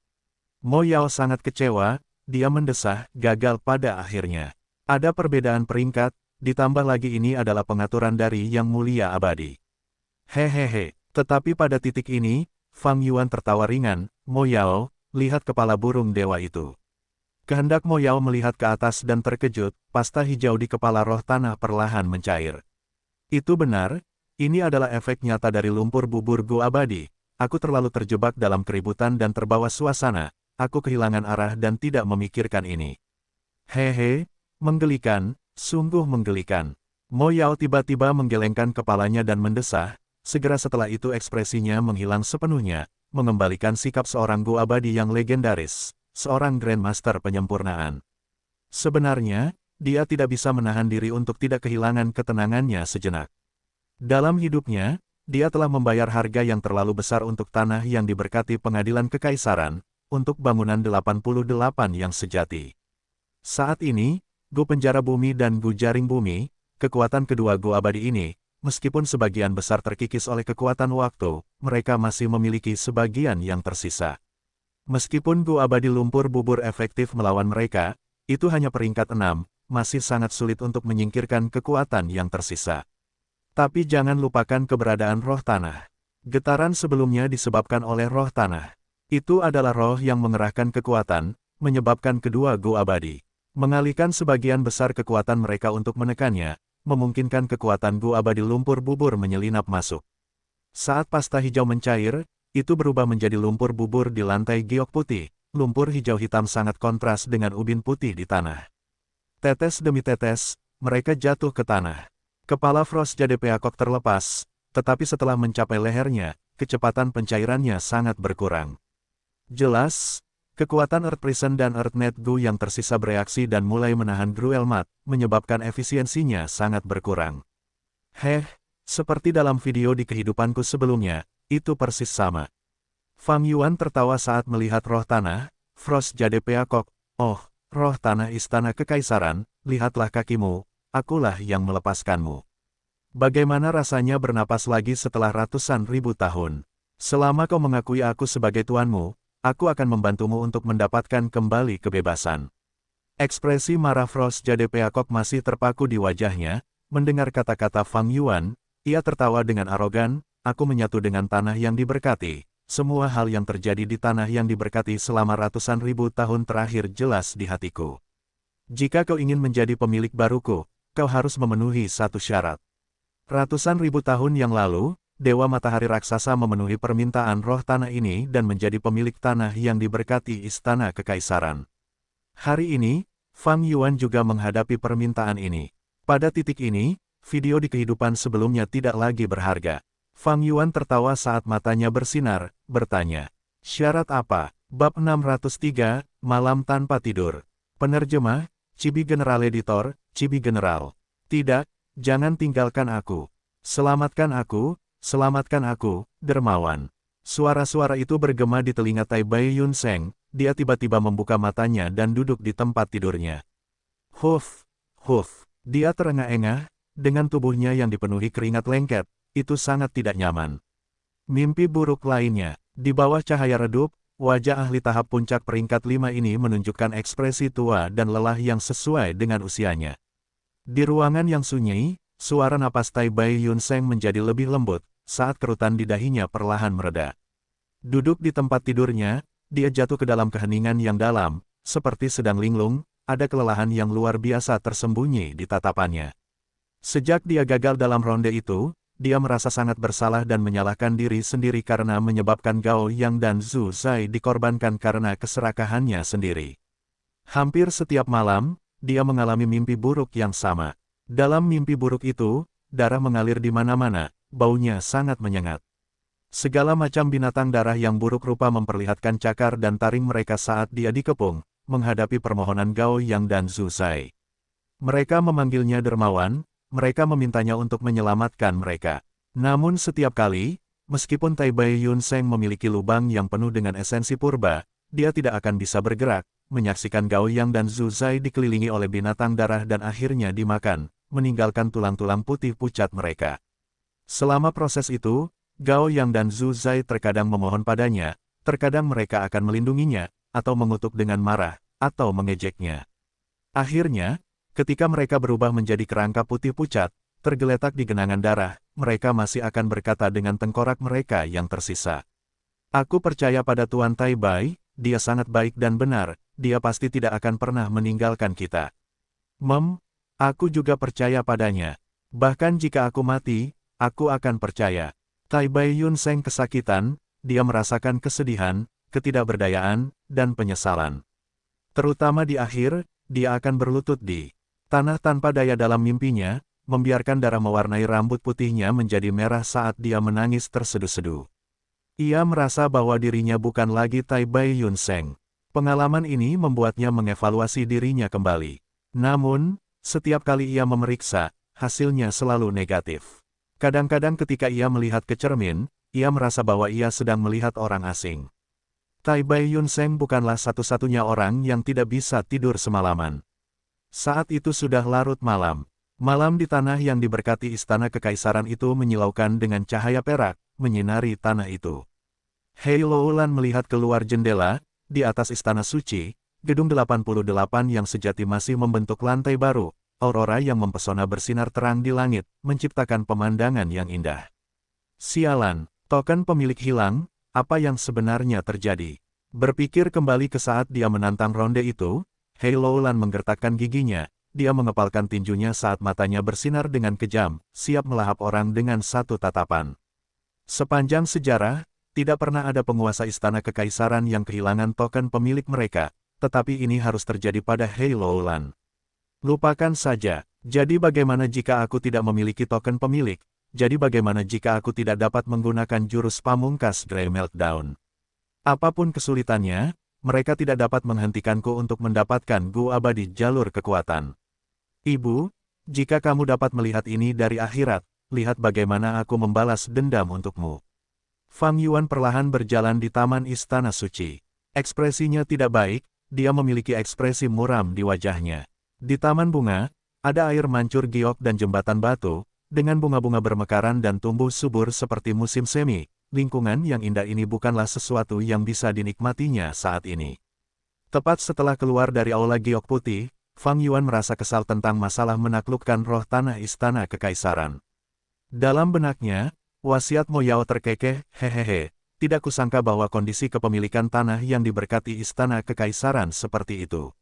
[SPEAKER 1] Mo Yao sangat kecewa, dia mendesah, gagal pada akhirnya. Ada perbedaan peringkat, ditambah lagi ini adalah pengaturan dari Yang Mulia Abadi. Hehehe, tetapi pada titik ini, Fang Yuan tertawa ringan, Mo Yao, lihat kepala burung dewa itu. Kehendak Mo Yao melihat ke atas dan terkejut, pasta hijau di kepala roh tanah perlahan mencair. Itu benar, ini adalah efek nyata dari lumpur bubur Gu abadi. Aku terlalu terjebak dalam keributan dan terbawa suasana, aku kehilangan arah dan tidak memikirkan ini. Hehe, menggelikan, sungguh menggelikan. Mo Yao tiba-tiba menggelengkan kepalanya dan mendesah, segera setelah itu ekspresinya menghilang sepenuhnya, mengembalikan sikap seorang Gu abadi yang legendaris. Seorang Grandmaster penyempurnaan. Sebenarnya, dia tidak bisa menahan diri untuk tidak kehilangan ketenangannya sejenak. Dalam hidupnya, dia telah membayar harga yang terlalu besar untuk tanah yang diberkati pengadilan kekaisaran, untuk bangunan 88 yang sejati. Saat ini, Gu penjara bumi dan Gu jaring bumi, kekuatan kedua Gu abadi ini, meskipun sebagian besar terkikis oleh kekuatan waktu, mereka masih memiliki sebagian yang tersisa. Meskipun Gu abadi lumpur bubur efektif melawan mereka, itu hanya peringkat 6, masih sangat sulit untuk menyingkirkan kekuatan yang tersisa. Tapi jangan lupakan keberadaan roh tanah. Getaran sebelumnya disebabkan oleh roh tanah. Itu adalah roh yang mengerahkan kekuatan, menyebabkan kedua Gu abadi mengalihkan sebagian besar kekuatan mereka untuk menekannya, memungkinkan kekuatan Gu abadi lumpur bubur menyelinap masuk. Saat pasta hijau mencair, itu berubah menjadi lumpur bubur di lantai giok putih. Lumpur hijau hitam sangat kontras dengan ubin putih di tanah. Tetes demi tetes, mereka jatuh ke tanah. Kepala Frost Jade Peacock terlepas, tetapi setelah mencapai lehernya, kecepatan pencairannya sangat berkurang. Jelas, kekuatan Earth Prison dan Earth Net Gu yang tersisa bereaksi dan mulai menahan Gruel Mat, menyebabkan efisiensinya sangat berkurang. Seperti dalam video di kehidupanku sebelumnya, itu persis sama. Fang Yuan tertawa saat melihat roh tanah, Frost Jade Peacock, oh, roh tanah istana kekaisaran, lihatlah kakimu, akulah yang melepaskanmu. Bagaimana rasanya bernapas lagi setelah ratusan ribu tahun? Selama kau mengakui aku sebagai tuanmu, aku akan membantumu untuk mendapatkan kembali kebebasan. Ekspresi marah Frost Jade Peacock masih terpaku di wajahnya, mendengar kata-kata Fang Yuan, ia tertawa dengan arogan, aku menyatu dengan tanah yang diberkati. Semua hal yang terjadi di tanah yang diberkati selama ratusan ribu tahun terakhir jelas di hatiku. Jika kau ingin menjadi pemilik baruku, kau harus memenuhi satu syarat. Ratusan ribu tahun yang lalu, Dewa Matahari Raksasa memenuhi permintaan roh tanah ini dan menjadi pemilik tanah yang diberkati Istana Kekaisaran. Hari ini, Fang Yuan juga menghadapi permintaan ini. Pada titik ini, video di kehidupan sebelumnya tidak lagi berharga. Fang Yuan tertawa saat matanya bersinar, bertanya, syarat apa? Bab 603, Malam Tanpa Tidur. Penerjemah, Chibi General Editor, Chibi General. Tidak, jangan tinggalkan aku. Selamatkan aku, dermawan. Suara-suara itu bergema di telinga Tai Bai Yun Seng, dia tiba-tiba membuka matanya dan duduk di tempat tidurnya. Dia terengah-engah, dengan tubuhnya yang dipenuhi keringat lengket, itu sangat tidak nyaman. Mimpi buruk lainnya, di bawah cahaya redup, wajah ahli tahap puncak peringkat 5 ini menunjukkan ekspresi tua dan lelah yang sesuai dengan usianya. Di ruangan yang sunyi, suara napas Tai Bai Yun Seng menjadi lebih lembut, saat kerutan di dahinya perlahan mereda. Duduk di tempat tidurnya, dia jatuh ke dalam keheningan yang dalam, seperti sedang linglung, ada kelelahan yang luar biasa tersembunyi di tatapannya. Sejak dia gagal dalam ronde itu, dia merasa sangat bersalah dan menyalahkan diri sendiri karena menyebabkan Gao Yang dan Zhu Zai dikorbankan karena keserakahannya sendiri. Hampir setiap malam, dia mengalami mimpi buruk yang sama. Dalam mimpi buruk itu, darah mengalir di mana-mana, baunya sangat menyengat. Segala macam binatang darah yang buruk rupa memperlihatkan cakar dan taring mereka saat dia dikepung, menghadapi permohonan Gao Yang dan Zhu Zai. Mereka memanggilnya dermawan, mereka memintanya untuk menyelamatkan mereka. Namun setiap kali, meskipun Tai Bai Yun Seng memiliki lubang yang penuh dengan esensi purba, dia tidak akan bisa bergerak, menyaksikan Gao Yang dan Zhu Zai dikelilingi oleh binatang darah dan akhirnya dimakan, meninggalkan tulang-tulang putih pucat mereka. Selama proses itu, Gao Yang dan Zhu Zai terkadang memohon padanya, terkadang mereka akan melindunginya, atau mengutuk dengan marah, atau mengejeknya. Akhirnya, ketika mereka berubah menjadi kerangka putih pucat, tergeletak di genangan darah, mereka masih akan berkata dengan tengkorak mereka yang tersisa. Aku percaya pada Tuan Tai Bai, dia sangat baik dan benar, dia pasti tidak akan pernah meninggalkan kita. Aku juga percaya padanya. Bahkan jika aku mati, aku akan percaya. Tai Bai Yun Seng kesakitan, dia merasakan kesedihan, ketidakberdayaan, dan penyesalan. Terutama di akhir, dia akan berlutut di tanah tanpa daya dalam mimpinya, membiarkan darah mewarnai rambut putihnya menjadi merah saat dia menangis terseduh-seduh. Ia merasa bahwa dirinya bukan lagi Tai Bai Yun Seng. Pengalaman ini membuatnya mengevaluasi dirinya kembali. Namun, setiap kali ia memeriksa, hasilnya selalu negatif. Kadang-kadang ketika ia melihat ke cermin, ia merasa bahwa ia sedang melihat orang asing. Tai Bai Yun Seng bukanlah satu-satunya orang yang tidak bisa tidur semalaman. Saat itu sudah larut malam. Malam di tanah yang diberkati istana kekaisaran itu menyilaukan dengan cahaya perak, menyinari tanah itu. Hei Loulan melihat keluar jendela, di atas istana suci, gedung 88 yang sejati masih membentuk lantai baru, aurora yang mempesona bersinar terang di langit, menciptakan pemandangan yang indah. Sialan, token pemilik hilang. Apa yang sebenarnya terjadi? Berpikir kembali ke saat dia menantang ronde itu, Hei Loulan menggertakkan giginya, dia mengepalkan tinjunya saat matanya bersinar dengan kejam, siap melahap orang dengan satu tatapan. Sepanjang sejarah, tidak pernah ada penguasa istana kekaisaran yang kehilangan token pemilik mereka, tetapi ini harus terjadi pada Hei Loulan. Lupakan saja, jadi bagaimana jika aku tidak memiliki token pemilik? Jadi bagaimana jika aku tidak dapat menggunakan jurus pamungkas Grey Meltdown? Apapun kesulitannya, mereka tidak dapat menghentikanku untuk mendapatkan Gu abadi jalur kekuatan. Ibu, jika kamu dapat melihat ini dari akhirat, lihat bagaimana aku membalas dendam untukmu. Fang Yuan perlahan berjalan di taman istana suci. Ekspresinya tidak baik, dia memiliki ekspresi muram di wajahnya. Di taman bunga, ada air mancur giok dan jembatan batu, dengan bunga-bunga bermekaran dan tumbuh subur seperti musim semi, lingkungan yang indah ini bukanlah sesuatu yang bisa dinikmatinya saat ini. Tepat setelah keluar dari aula giok putih, Fang Yuan merasa kesal tentang masalah menaklukkan roh tanah istana kekaisaran. Dalam benaknya, wasiat Mo Yao terkekeh, hehehe, tidak kusangka bahwa kondisi kepemilikan tanah yang diberkati istana kekaisaran seperti itu.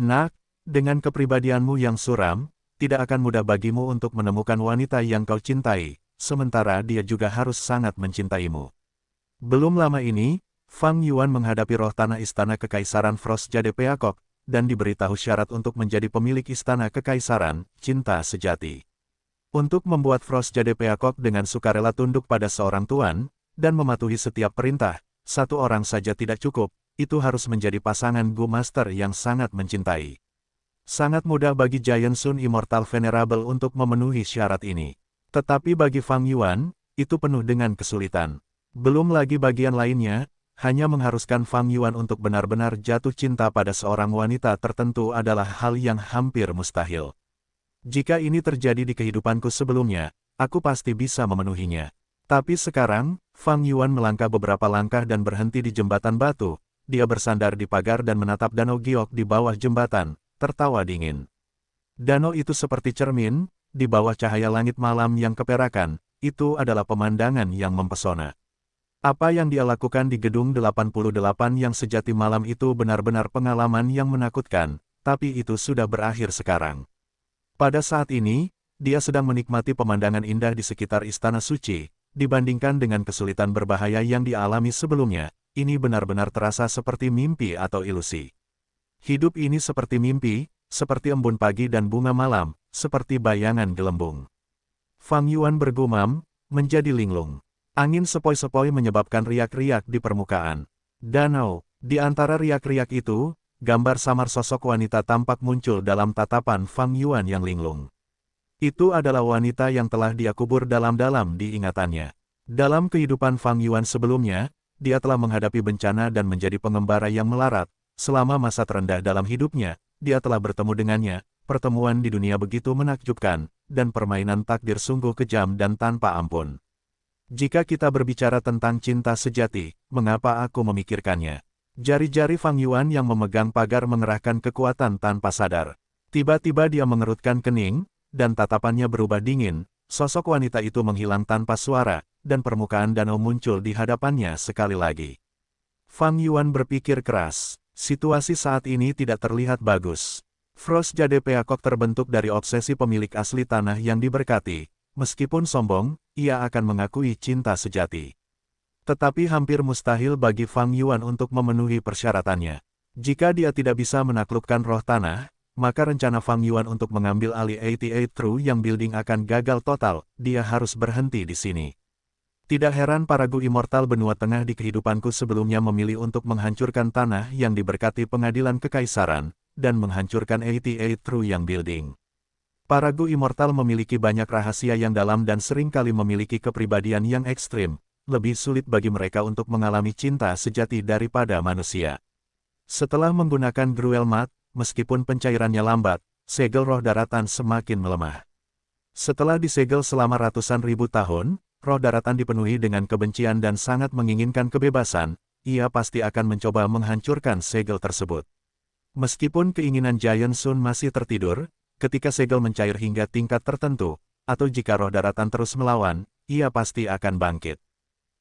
[SPEAKER 1] Nak, dengan kepribadianmu yang suram, tidak akan mudah bagimu untuk menemukan wanita yang kau cintai, sementara dia juga harus sangat mencintaimu. Belum lama ini, Fang Yuan menghadapi roh tanah istana kekaisaran Frost Jade Peacock, dan diberitahu syarat untuk menjadi pemilik istana kekaisaran, cinta sejati. Untuk membuat Frost Jade Peacock dengan sukarela tunduk pada seorang tuan, dan mematuhi setiap perintah, satu orang saja tidak cukup, itu harus menjadi pasangan Gu Master yang sangat mencintai. Sangat mudah bagi Giant Sun Immortal Venerable untuk memenuhi syarat ini. Tetapi bagi Fang Yuan, itu penuh dengan kesulitan. Belum lagi bagian lainnya, hanya mengharuskan Fang Yuan untuk benar-benar jatuh cinta pada seorang wanita tertentu adalah hal yang hampir mustahil. Jika ini terjadi di kehidupanku sebelumnya, aku pasti bisa memenuhinya. Tapi sekarang, Fang Yuan melangkah beberapa langkah dan berhenti di jembatan batu. Dia bersandar di pagar dan menatap danau giok di bawah jembatan, tertawa dingin. Danau itu seperti cermin, di bawah cahaya langit malam yang keperakan, itu adalah pemandangan yang mempesona. Apa yang dia lakukan di gedung 88 yang sejati malam itu benar-benar pengalaman yang menakutkan, tapi itu sudah berakhir sekarang. Pada saat ini, dia sedang menikmati pemandangan indah di sekitar Istana Suci. Dibandingkan dengan kesulitan berbahaya yang dialami sebelumnya, ini benar-benar terasa seperti mimpi atau ilusi. Hidup ini seperti mimpi, seperti embun pagi dan bunga malam, seperti bayangan gelembung. Fang Yuan bergumam, menjadi linglung. Angin sepoi-sepoi menyebabkan riak-riak di permukaan danau. Di antara riak-riak itu, gambar samar sosok wanita tampak muncul dalam tatapan Fang Yuan yang linglung. Itu adalah wanita yang telah dia kubur dalam-dalam di ingatannya. Dalam kehidupan Fang Yuan sebelumnya, dia telah menghadapi bencana dan menjadi pengembara yang melarat. Selama masa terendah dalam hidupnya, dia telah bertemu dengannya. Pertemuan di dunia begitu menakjubkan, dan permainan takdir sungguh kejam dan tanpa ampun. Jika kita berbicara tentang cinta sejati, mengapa aku memikirkannya? Jari-jari Fang Yuan yang memegang pagar mengerahkan kekuatan tanpa sadar. Tiba-tiba dia mengerutkan kening, dan tatapannya berubah dingin. Sosok wanita itu menghilang tanpa suara, dan permukaan danau muncul di hadapannya sekali lagi. Fang Yuan berpikir keras. Situasi saat ini tidak terlihat bagus. Frost Jade Peacock terbentuk dari obsesi pemilik asli tanah yang diberkati. Meskipun sombong, ia akan mengakui cinta sejati. Tetapi hampir mustahil bagi Fang Yuan untuk memenuhi persyaratannya. Jika dia tidak bisa menaklukkan roh tanah, maka rencana Fang Yuan untuk mengambil alih 88 True yang building akan gagal total. Dia harus berhenti di sini. Tidak heran para Gu Immortal benua tengah di kehidupanku sebelumnya memilih untuk menghancurkan tanah yang diberkati pengadilan kekaisaran, dan menghancurkan 88 True yang building. Para Gu Immortal memiliki banyak rahasia yang dalam dan seringkali memiliki kepribadian yang ekstrim. Lebih sulit bagi mereka untuk mengalami cinta sejati daripada manusia. Setelah menggunakan Gruel Mat, meskipun pencairannya lambat, segel roh daratan semakin melemah. Setelah disegel selama ratusan ribu tahun, roh daratan dipenuhi dengan kebencian dan sangat menginginkan kebebasan, ia pasti akan mencoba menghancurkan segel tersebut. Meskipun keinginan Giant Sun masih tertidur, ketika segel mencair hingga tingkat tertentu, atau jika roh daratan terus melawan, ia pasti akan bangkit.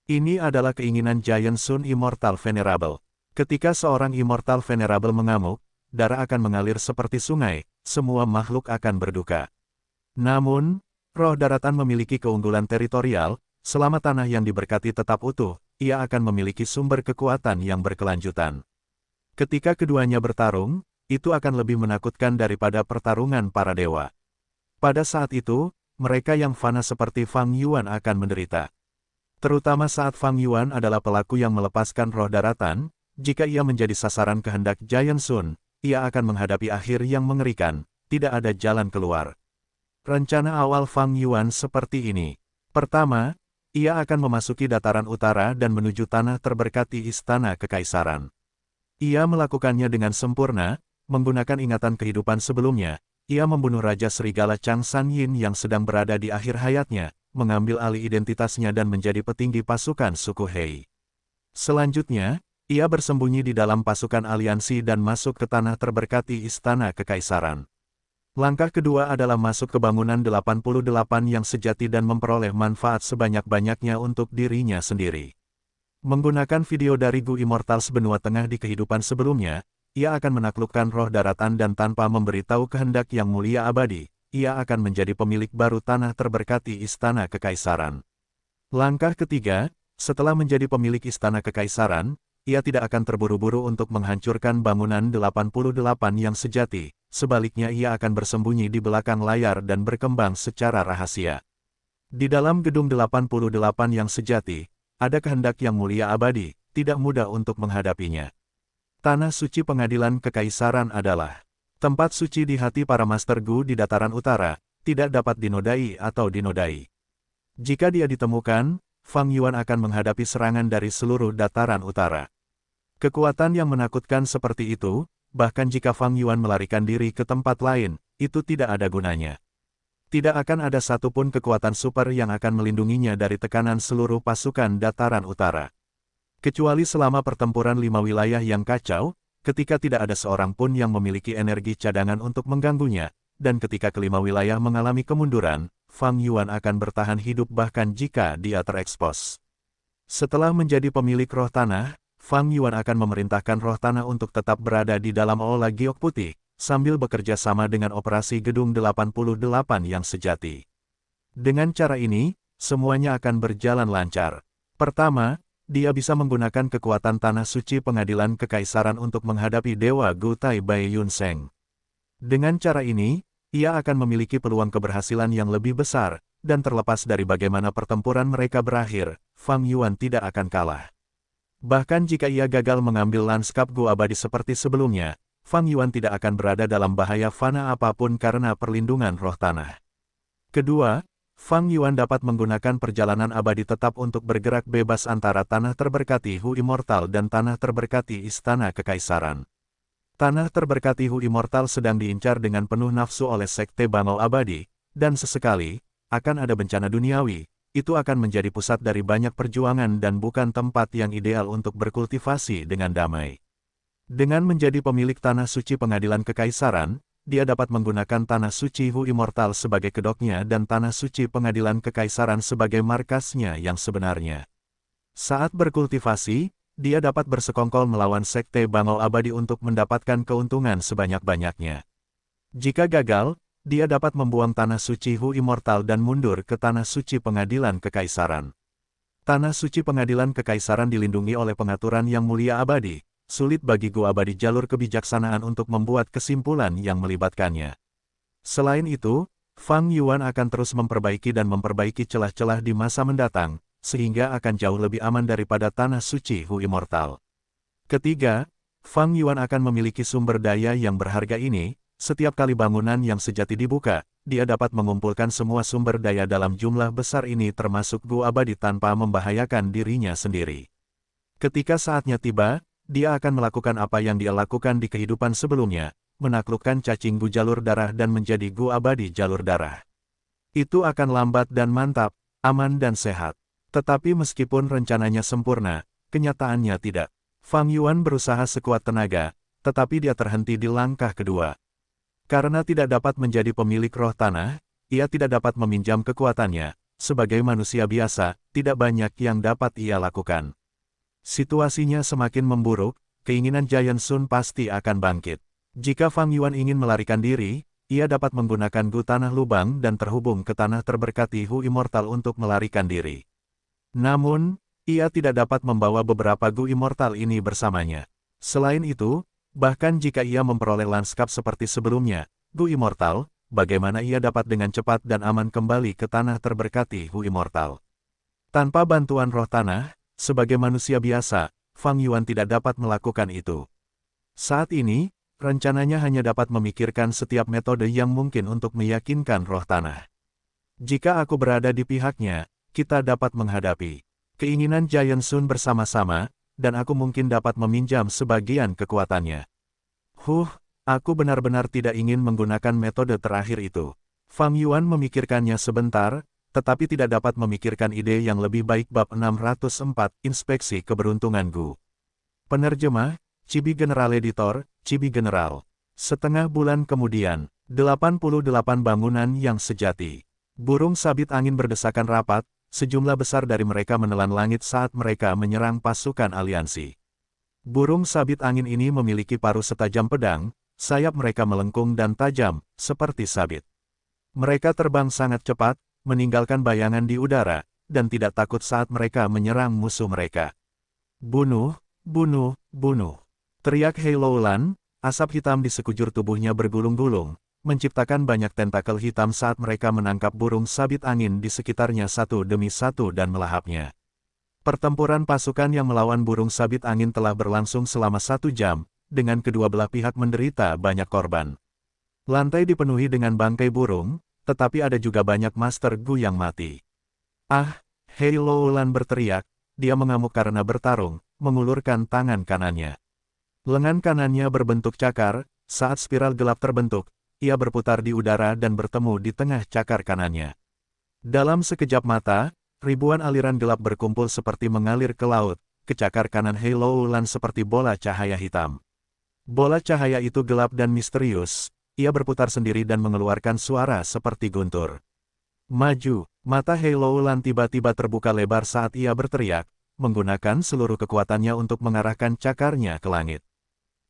[SPEAKER 1] Ini adalah keinginan Giant Sun Immortal Venerable. Ketika seorang Immortal Venerable mengamuk, darah akan mengalir seperti sungai, semua makhluk akan berduka. Namun, roh daratan memiliki keunggulan teritorial, selama tanah yang diberkati tetap utuh, ia akan memiliki sumber kekuatan yang berkelanjutan. Ketika keduanya bertarung, itu akan lebih menakutkan daripada pertarungan para dewa. Pada saat itu, mereka yang fana seperti Fang Yuan akan menderita. Terutama saat Fang Yuan adalah pelaku yang melepaskan roh daratan, jika ia menjadi sasaran kehendak Giant Sun, ia akan menghadapi akhir yang mengerikan, tidak ada jalan keluar. Rencana awal Fang Yuan seperti ini. Pertama, ia akan memasuki dataran utara dan menuju tanah terberkati Istana Kekaisaran. Ia melakukannya dengan sempurna, menggunakan ingatan kehidupan sebelumnya. Ia membunuh Raja Serigala Chang San Yin yang sedang berada di akhir hayatnya, mengambil alih identitasnya dan menjadi petinggi pasukan suku Hei. Selanjutnya, ia bersembunyi di dalam pasukan aliansi dan masuk ke tanah terberkati Istana Kekaisaran. Langkah kedua adalah masuk ke bangunan 88 yang sejati dan memperoleh manfaat sebanyak-banyaknya untuk dirinya sendiri. Menggunakan video dari Gu Immortal sebenua tengah di kehidupan sebelumnya, ia akan menaklukkan roh daratan dan tanpa memberitahu kehendak yang mulia abadi, ia akan menjadi pemilik baru tanah terberkati Istana Kekaisaran. Langkah ketiga, setelah menjadi pemilik Istana Kekaisaran, ia tidak akan terburu-buru untuk menghancurkan bangunan 88 yang sejati, sebaliknya ia akan bersembunyi di belakang layar dan berkembang secara rahasia. Di dalam gedung 88 yang sejati, ada kehendak yang mulia abadi, tidak mudah untuk menghadapinya. Tanah suci pengadilan kekaisaran adalah tempat suci di hati para Master Gu di dataran utara, tidak dapat dinodai atau dinodai. Jika dia ditemukan, Fang Yuan akan menghadapi serangan dari seluruh dataran utara. Kekuatan yang menakutkan seperti itu, bahkan jika Fang Yuan melarikan diri ke tempat lain, itu tidak ada gunanya. Tidak akan ada satupun kekuatan super yang akan melindunginya dari tekanan seluruh pasukan dataran utara. Kecuali selama pertempuran 5 wilayah yang kacau, ketika tidak ada seorang pun yang memiliki energi cadangan untuk mengganggunya, dan ketika kelima wilayah mengalami kemunduran, Fang Yuan akan bertahan hidup bahkan jika dia terekspos. Setelah menjadi pemilik roh tanah, Fang Yuan akan memerintahkan roh tanah untuk tetap berada di dalam Aula Giok Putih, sambil bekerja sama dengan operasi Gedung 88 yang sejati. Dengan cara ini, semuanya akan berjalan lancar. Pertama, dia bisa menggunakan kekuatan Tanah Suci Pengadilan Kekaisaran untuk menghadapi Dewa Gu Tai Bai Yun Seng. Dengan cara ini, ia akan memiliki peluang keberhasilan yang lebih besar, dan terlepas dari bagaimana pertempuran mereka berakhir, Fang Yuan tidak akan kalah. Bahkan jika ia gagal mengambil lanskap Gu Abadi seperti sebelumnya, Fang Yuan tidak akan berada dalam bahaya fana apapun karena perlindungan roh tanah. Kedua, Fang Yuan dapat menggunakan perjalanan abadi tetap untuk bergerak bebas antara Tanah Terberkati Hu Immortal dan Tanah Terberkati Istana Kekaisaran. Tanah Terberkati Hu Immortal sedang diincar dengan penuh nafsu oleh Sekte Bangau Abadi, dan sesekali, akan ada bencana duniawi, itu akan menjadi pusat dari banyak perjuangan dan bukan tempat yang ideal untuk berkultivasi dengan damai. Dengan menjadi pemilik Tanah Suci Pengadilan Kekaisaran, dia dapat menggunakan Tanah Suci Hu Immortal sebagai kedoknya dan Tanah Suci Pengadilan Kekaisaran sebagai markasnya yang sebenarnya. Saat berkultivasi, dia dapat bersekongkol melawan Sekte Bangau Abadi untuk mendapatkan keuntungan sebanyak-banyaknya. Jika gagal, dia dapat membuang Tanah Suci Hu Immortal dan mundur ke Tanah Suci Pengadilan Kekaisaran. Tanah Suci Pengadilan Kekaisaran dilindungi oleh pengaturan yang mulia abadi. Sulit bagi Gu Abadi jalur kebijaksanaan untuk membuat kesimpulan yang melibatkannya. Selain itu, Fang Yuan akan terus memperbaiki dan memperbaiki celah-celah di masa mendatang, sehingga akan jauh lebih aman daripada Tanah Suci Hu Immortal. Ketiga, Fang Yuan akan memiliki sumber daya yang berharga ini. Setiap kali bangunan yang sejati dibuka, dia dapat mengumpulkan semua sumber daya dalam jumlah besar ini termasuk Gu Abadi tanpa membahayakan dirinya sendiri. Ketika saatnya tiba, dia akan melakukan apa yang dia lakukan di kehidupan sebelumnya, menaklukkan cacing Gu jalur darah dan menjadi Gu Abadi jalur darah. Itu akan lambat dan mantap, aman dan sehat. Tetapi meskipun rencananya sempurna, kenyataannya tidak. Fang Yuan berusaha sekuat tenaga, tetapi dia terhenti di langkah kedua. Karena tidak dapat menjadi pemilik roh tanah, ia tidak dapat meminjam kekuatannya. Sebagai manusia biasa, tidak banyak yang dapat ia lakukan. Situasinya semakin memburuk, keinginan Giant Sun pasti akan bangkit. Jika Fang Yuan ingin melarikan diri, ia dapat menggunakan Gu Tanah Lubang dan terhubung ke Tanah Terberkati Hu Immortal untuk melarikan diri. Namun, ia tidak dapat membawa beberapa Gu Immortal ini bersamanya. Selain itu, bahkan jika ia memperoleh lanskap seperti sebelumnya, Gu Immortal, bagaimana ia dapat dengan cepat dan aman kembali ke Tanah Terberkati Hu Immortal? Tanpa bantuan roh tanah, sebagai manusia biasa, Fang Yuan tidak dapat melakukan itu. Saat ini, rencananya hanya dapat memikirkan setiap metode yang mungkin untuk meyakinkan roh tanah. Jika aku berada di pihaknya, kita dapat menghadapi keinginan Giant Sun bersama-sama, dan aku mungkin dapat meminjam sebagian kekuatannya. Aku benar-benar tidak ingin menggunakan metode terakhir itu. Fang Yuan memikirkannya sebentar, tetapi tidak dapat memikirkan ide yang lebih baik. Bab 604, Inspeksi Keberuntungan Gu. Penerjemah, Chibi General Editor, Chibi General. Setengah bulan kemudian, 88 bangunan yang sejati. Burung sabit angin berdesakan rapat, sejumlah besar dari mereka menelan langit saat mereka menyerang pasukan aliansi. Burung sabit angin ini memiliki paruh setajam pedang, sayap mereka melengkung dan tajam, seperti sabit. Mereka terbang sangat cepat, meninggalkan bayangan di udara, dan tidak takut saat mereka menyerang musuh mereka. Bunuh, bunuh, bunuh. Teriak Hei Loulan, asap hitam di sekujur tubuhnya bergulung-gulung, menciptakan banyak tentakel hitam saat mereka menangkap burung sabit angin di sekitarnya satu demi satu dan melahapnya. Pertempuran pasukan yang melawan burung sabit angin telah berlangsung selama 1 jam, dengan kedua belah pihak menderita banyak korban. Lantai dipenuhi dengan bangkai burung, tetapi ada juga banyak Master Gu yang mati. Hei Loulan berteriak, dia mengamuk karena bertarung, mengulurkan tangan kanannya. Lengan kanannya berbentuk cakar, saat spiral gelap terbentuk, ia berputar di udara dan bertemu di tengah cakar kanannya. Dalam sekejap mata, ribuan aliran gelap berkumpul seperti mengalir ke laut, ke cakar kanan Hei Loulan seperti bola cahaya hitam. Bola cahaya itu gelap dan misterius, ia berputar sendiri dan mengeluarkan suara seperti guntur. Maju, mata Hei Loulan tiba-tiba terbuka lebar saat ia berteriak, menggunakan seluruh kekuatannya untuk mengarahkan cakarnya ke langit.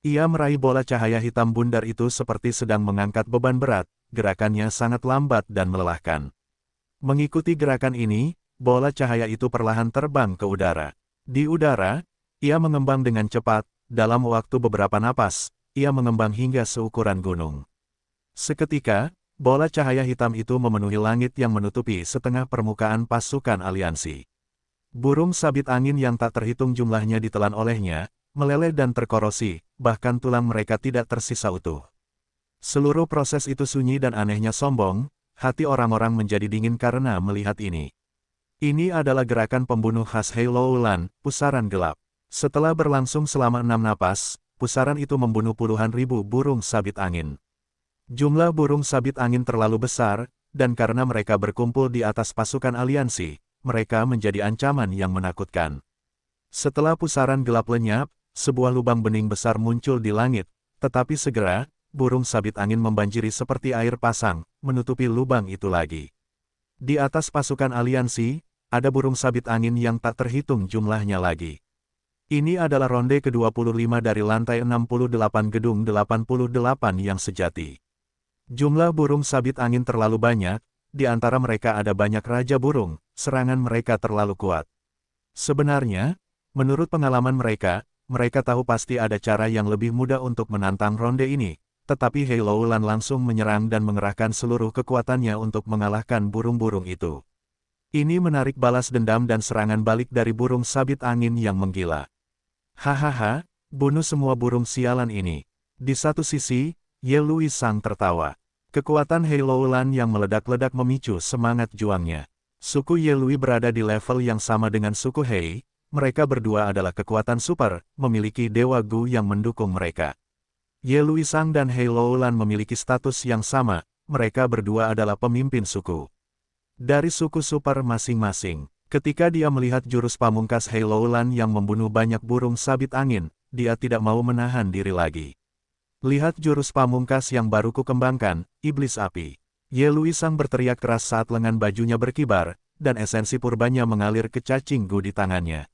[SPEAKER 1] Ia meraih bola cahaya hitam bundar itu seperti sedang mengangkat beban berat, gerakannya sangat lambat dan melelahkan. Mengikuti gerakan ini, bola cahaya itu perlahan terbang ke udara. Di udara, ia mengembang dengan cepat, dalam waktu beberapa napas, ia mengembang hingga seukuran gunung. Seketika, bola cahaya hitam itu memenuhi langit yang menutupi setengah permukaan pasukan aliansi. Burung sabit angin yang tak terhitung jumlahnya ditelan olehnya, meleleh dan terkorosi, bahkan tulang mereka tidak tersisa utuh. Seluruh proses itu sunyi dan anehnya sombong, hati orang-orang menjadi dingin karena melihat ini. Ini adalah gerakan pembunuh khas Hei Loulan, pusaran gelap. Setelah berlangsung selama 6 napas, pusaran itu membunuh puluhan ribu burung sabit angin. Jumlah burung sabit angin terlalu besar, dan karena mereka berkumpul di atas pasukan aliansi, mereka menjadi ancaman yang menakutkan. Setelah pusaran gelap lenyap, sebuah lubang bening besar muncul di langit, tetapi segera, burung sabit angin membanjiri seperti air pasang, menutupi lubang itu lagi. Di atas pasukan aliansi, ada burung sabit angin yang tak terhitung jumlahnya lagi. Ini adalah ronde ke-25 dari lantai 68 gedung 88 yang sejati. Jumlah burung sabit angin terlalu banyak, di antara mereka ada banyak raja burung, serangan mereka terlalu kuat. Sebenarnya, menurut pengalaman mereka tahu pasti ada cara yang lebih mudah untuk menantang ronde ini, tetapi Hei Loulan langsung menyerang dan mengerahkan seluruh kekuatannya untuk mengalahkan burung-burung itu. Ini menarik balas dendam dan serangan balik dari burung sabit angin yang menggila. Hahaha, bunuh semua burung sialan ini. Di satu sisi, Ye Luisang tertawa. Kekuatan Hei Loulan yang meledak-ledak memicu semangat juangnya. Suku Ye Lui berada di level yang sama dengan suku Hei. Mereka berdua adalah kekuatan super, memiliki Dewa Gu yang mendukung mereka. Ye Luisang dan Hei Loulan memiliki status yang sama, mereka berdua adalah pemimpin suku. Dari suku super masing-masing, ketika dia melihat jurus pamungkas Hei Loulan yang membunuh banyak burung sabit angin, dia tidak mau menahan diri lagi. Lihat jurus pamungkas yang baru kukembangkan, Iblis Api. Ye Luisang berteriak keras saat lengan bajunya berkibar, dan esensi purbanya mengalir ke cacing Gu di tangannya.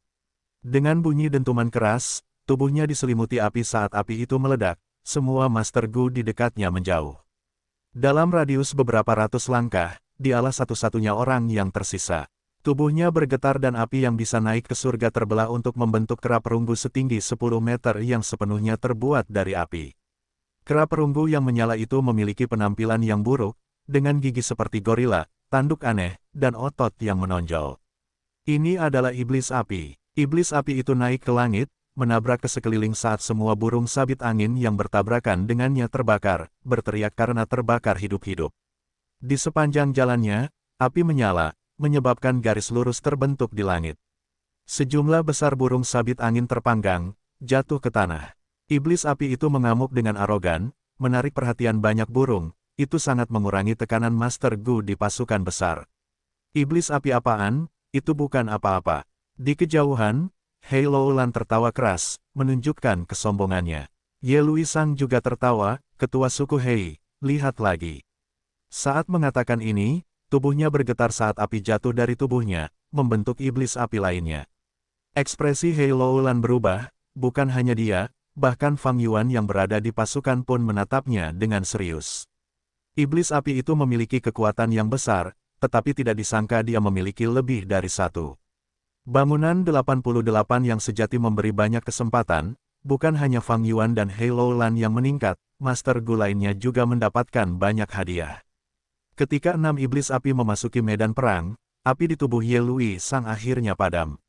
[SPEAKER 1] Dengan bunyi dentuman keras, tubuhnya diselimuti api saat api itu meledak, semua Master Gu di dekatnya menjauh. Dalam radius beberapa ratus langkah, dialah satu-satunya orang yang tersisa. Tubuhnya bergetar dan api yang bisa naik ke surga terbelah untuk membentuk kera perunggu setinggi 10 meter yang sepenuhnya terbuat dari api. Kera perunggu yang menyala itu memiliki penampilan yang buruk, dengan gigi seperti gorila, tanduk aneh, dan otot yang menonjol. Ini adalah Iblis Api. Iblis api itu naik ke langit, menabrak ke sekeliling saat semua burung sabit angin yang bertabrakan dengannya terbakar, berteriak karena terbakar hidup-hidup. Di sepanjang jalannya, api menyala, menyebabkan garis lurus terbentuk di langit. Sejumlah besar burung sabit angin terpanggang, jatuh ke tanah. Iblis api itu mengamuk dengan arogan, menarik perhatian banyak burung, itu sangat mengurangi tekanan Master Gu di pasukan besar. Iblis api apaan? Itu bukan apa-apa. Di kejauhan, Hei Loulan tertawa keras, menunjukkan kesombongannya. Ye Luisang juga tertawa, ketua suku Hei, lihat lagi. Saat mengatakan ini, tubuhnya bergetar saat api jatuh dari tubuhnya, membentuk iblis api lainnya. Ekspresi Hei Loulan berubah, bukan hanya dia, bahkan Fang Yuan yang berada di pasukan pun menatapnya dengan serius. Iblis api itu memiliki kekuatan yang besar, tetapi tidak disangka dia memiliki lebih dari satu. Bangunan 88 yang sejati memberi banyak kesempatan, bukan hanya Fang Yuan dan Hei Loulan yang meningkat, Master Gu lainnya juga mendapatkan banyak hadiah. Ketika 6 iblis api memasuki medan perang, api di tubuh Ye Luisang akhirnya padam.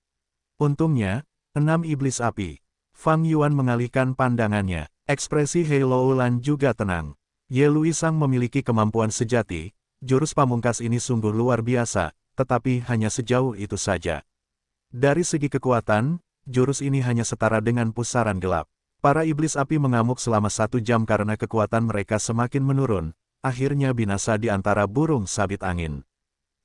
[SPEAKER 1] Untungnya, 6 iblis api. Fang Yuan mengalihkan pandangannya, ekspresi Hei Loulan juga tenang. Ye Luisang memiliki kemampuan sejati, jurus pamungkas ini sungguh luar biasa, tetapi hanya sejauh itu saja. Dari segi kekuatan, jurus ini hanya setara dengan pusaran gelap. Para iblis api mengamuk selama 1 jam karena kekuatan mereka semakin menurun, akhirnya binasa di antara burung sabit angin.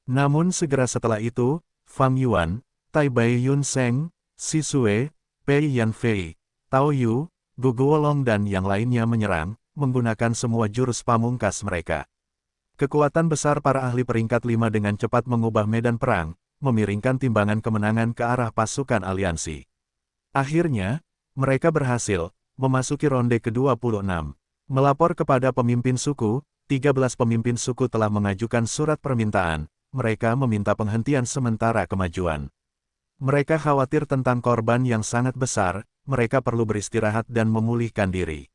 [SPEAKER 1] Namun segera setelah itu, Fang Yuan, Tai Bai Yun Seng, Si Sue, Pei Yanfei, Tao Yu, Gu Guolong dan yang lainnya menyerang, menggunakan semua jurus pamungkas mereka. Kekuatan besar para ahli peringkat 5 dengan cepat mengubah medan perang, memiringkan timbangan kemenangan ke arah pasukan aliansi. Akhirnya, mereka berhasil memasuki ronde ke-26. Melapor kepada pemimpin suku, 13 pemimpin suku telah mengajukan surat permintaan, mereka meminta penghentian sementara kemajuan. Mereka khawatir tentang korban yang sangat besar, mereka perlu beristirahat dan memulihkan diri.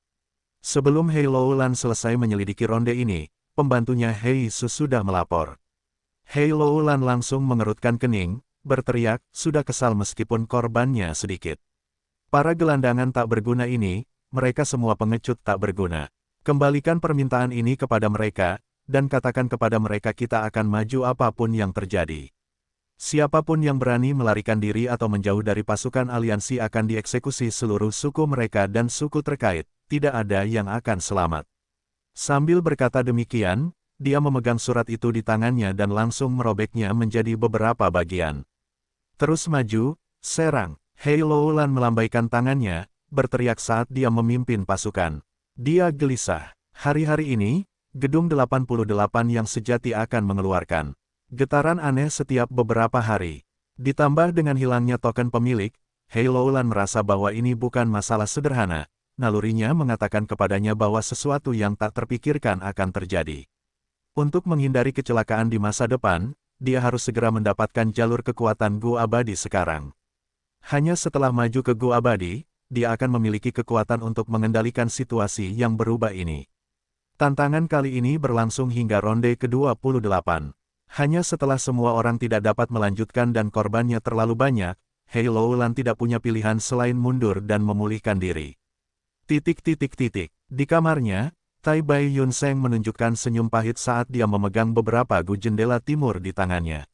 [SPEAKER 1] Sebelum Hei Loulan selesai menyelidiki ronde ini, pembantunya Hei Su sudah melapor. Hei Loulan langsung mengerutkan kening, berteriak, sudah kesal meskipun korbannya sedikit. Para gelandangan tak berguna ini, mereka semua pengecut tak berguna. Kembalikan permintaan ini kepada mereka, dan katakan kepada mereka kita akan maju apapun yang terjadi. Siapapun yang berani melarikan diri atau menjauh dari pasukan aliansi akan dieksekusi seluruh suku mereka dan suku terkait, tidak ada yang akan selamat. Sambil berkata demikian, dia memegang surat itu di tangannya dan langsung merobeknya menjadi beberapa bagian. Terus maju, serang. Hei Loulan melambaikan tangannya, berteriak saat dia memimpin pasukan. Dia gelisah. Hari-hari ini, Gedung 88 yang sejati akan mengeluarkan getaran aneh setiap beberapa hari. Ditambah dengan hilangnya token pemilik, Hei Loulan merasa bahwa ini bukan masalah sederhana. Nalurinya mengatakan kepadanya bahwa sesuatu yang tak terpikirkan akan terjadi. Untuk menghindari kecelakaan di masa depan, dia harus segera mendapatkan jalur kekuatan Gu Abadi sekarang. Hanya setelah maju ke Gu Abadi, dia akan memiliki kekuatan untuk mengendalikan situasi yang berubah ini. Tantangan kali ini berlangsung hingga ronde ke-28. Hanya setelah semua orang tidak dapat melanjutkan dan korbannya terlalu banyak, Hei Loulan tidak punya pilihan selain mundur dan memulihkan diri. Di kamarnya, Tai Bai Yun Seng menunjukkan senyum pahit saat dia memegang beberapa gu jendela timur di tangannya.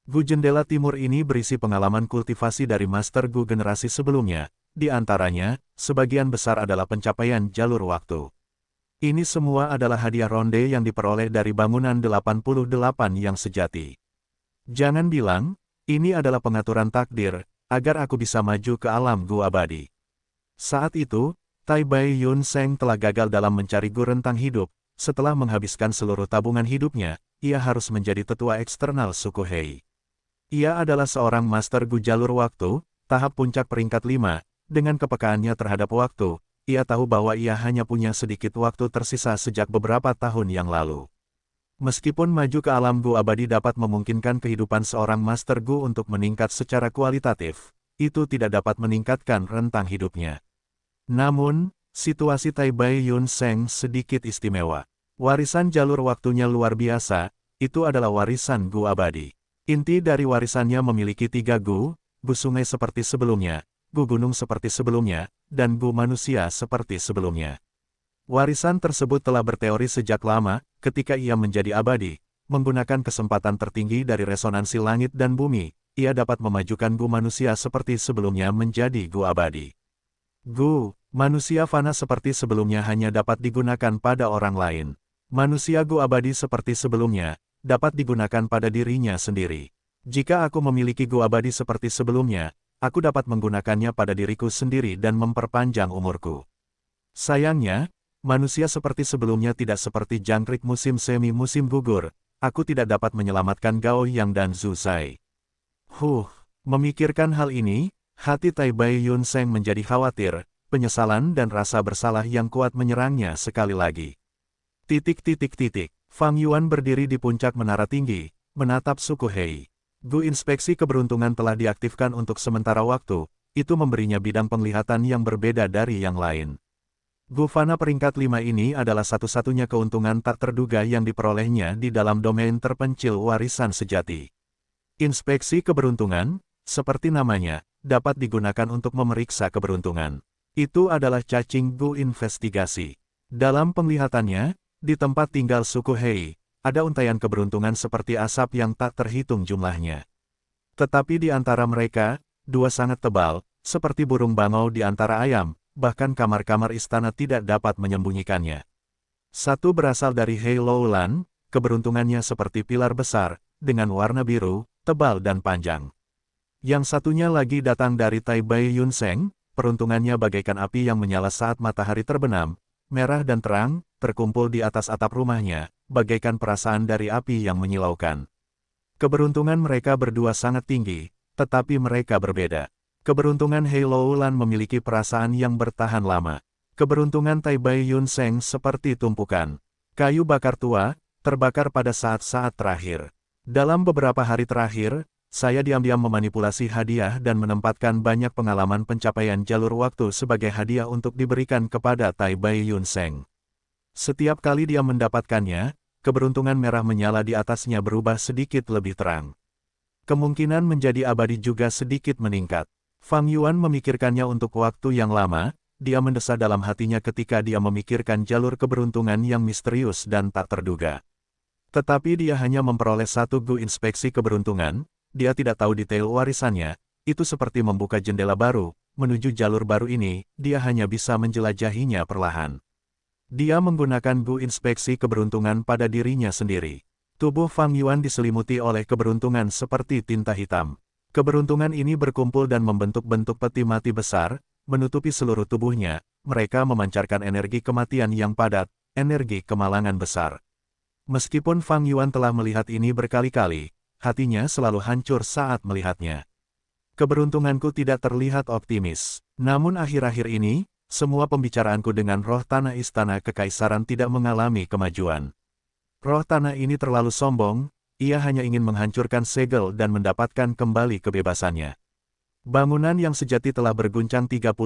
[SPEAKER 1] Gu jendela timur ini berisi pengalaman kultivasi dari Master Gu generasi sebelumnya, di antaranya, sebagian besar adalah pencapaian jalur waktu. Ini semua adalah hadiah ronde yang diperoleh dari bangunan 88 yang sejati. Jangan bilang, ini adalah pengaturan takdir, agar aku bisa maju ke alam Gu Abadi. Saat itu, Tai Bai Yun Seng telah gagal dalam mencari gu rentang hidup, setelah menghabiskan seluruh tabungan hidupnya, ia harus menjadi tetua eksternal suku Hei. Ia adalah seorang master gu jalur waktu, tahap puncak peringkat 5, dengan kepekaannya terhadap waktu, ia tahu bahwa ia hanya punya sedikit waktu tersisa sejak beberapa tahun yang lalu. Meskipun maju ke alam Gu Abadi dapat memungkinkan kehidupan seorang master gu untuk meningkat secara kualitatif, itu tidak dapat meningkatkan rentang hidupnya. Namun, situasi Tai Bai Yun Seng sedikit istimewa. Warisan jalur waktunya luar biasa, itu adalah warisan Gu Abadi. Inti dari warisannya memiliki 3 gu sungai seperti sebelumnya, gu gunung seperti sebelumnya, dan gu manusia seperti sebelumnya. Warisan tersebut telah berteori sejak lama, ketika ia menjadi abadi, menggunakan kesempatan tertinggi dari resonansi langit dan bumi, ia dapat memajukan gu manusia seperti sebelumnya menjadi gu abadi. Gu manusia fana seperti sebelumnya hanya dapat digunakan pada orang lain. Manusia gu abadi seperti sebelumnya, dapat digunakan pada dirinya sendiri. Jika aku memiliki gu abadi seperti sebelumnya, aku dapat menggunakannya pada diriku sendiri dan memperpanjang umurku. Sayangnya, manusia seperti sebelumnya tidak seperti jangkrik musim semi musim gugur, aku tidak dapat menyelamatkan Gao Yang dan Zhu Zai. Memikirkan hal ini, hati Tai Bai Yun Seng menjadi khawatir, penyesalan dan rasa bersalah yang kuat menyerangnya sekali lagi. Fang Yuan berdiri di puncak menara tinggi, menatap suku Hei. Gu inspeksi keberuntungan telah diaktifkan untuk sementara waktu, itu memberinya bidang penglihatan yang berbeda dari yang lain. Gu Fana peringkat 5 ini adalah satu-satunya keuntungan tak terduga yang diperolehnya di dalam domain terpencil warisan sejati. Inspeksi keberuntungan, seperti namanya, dapat digunakan untuk memeriksa keberuntungan. Itu adalah cacing Gu investigasi. Dalam penglihatannya, di tempat tinggal suku Hei, ada untaian keberuntungan seperti asap yang tak terhitung jumlahnya. Tetapi di antara mereka, 2 sangat tebal, seperti burung bangau di antara ayam, bahkan kamar-kamar istana tidak dapat menyembunyikannya. Satu berasal dari Hei Loulan, keberuntungannya seperti pilar besar, dengan warna biru, tebal dan panjang. Yang satunya lagi datang dari Tai Bai Yunseng, peruntungannya bagaikan api yang menyala saat matahari terbenam, merah dan terang, terkumpul di atas atap rumahnya, bagaikan perasaan dari api yang menyilaukan. Keberuntungan mereka berdua sangat tinggi, tetapi mereka berbeda. Keberuntungan Hei Loulan memiliki perasaan yang bertahan lama. Keberuntungan Tai Bai Yunseng seperti tumpukan kayu bakar tua, terbakar pada saat-saat terakhir. Dalam beberapa hari terakhir, saya diam-diam memanipulasi hadiah dan menempatkan banyak pengalaman pencapaian jalur waktu sebagai hadiah untuk diberikan kepada Tai Bai Yunseng. Setiap kali dia mendapatkannya, keberuntungan merah menyala di atasnya berubah sedikit lebih terang. Kemungkinan menjadi abadi juga sedikit meningkat. Fang Yuan memikirkannya untuk waktu yang lama, dia mendesah dalam hatinya ketika dia memikirkan jalur keberuntungan yang misterius dan tak terduga. Tetapi dia hanya memperoleh satu gu inspeksi keberuntungan, dia tidak tahu detail warisannya, itu seperti membuka jendela baru, menuju jalur baru ini, dia hanya bisa menjelajahinya perlahan. Dia menggunakan gu inspeksi keberuntungan pada dirinya sendiri. Tubuh Fang Yuan diselimuti oleh keberuntungan seperti tinta hitam. Keberuntungan ini berkumpul dan membentuk bentuk peti mati besar, menutupi seluruh tubuhnya, mereka memancarkan energi kematian yang padat, energi kemalangan besar. Meskipun Fang Yuan telah melihat ini berkali-kali, hatinya selalu hancur saat melihatnya. Keberuntunganku tidak terlihat optimis. Namun akhir-akhir ini, semua pembicaraanku dengan roh tanah istana kekaisaran tidak mengalami kemajuan. Roh tanah ini terlalu sombong, ia hanya ingin menghancurkan segel dan mendapatkan kembali kebebasannya. Bangunan yang sejati telah berguncang 38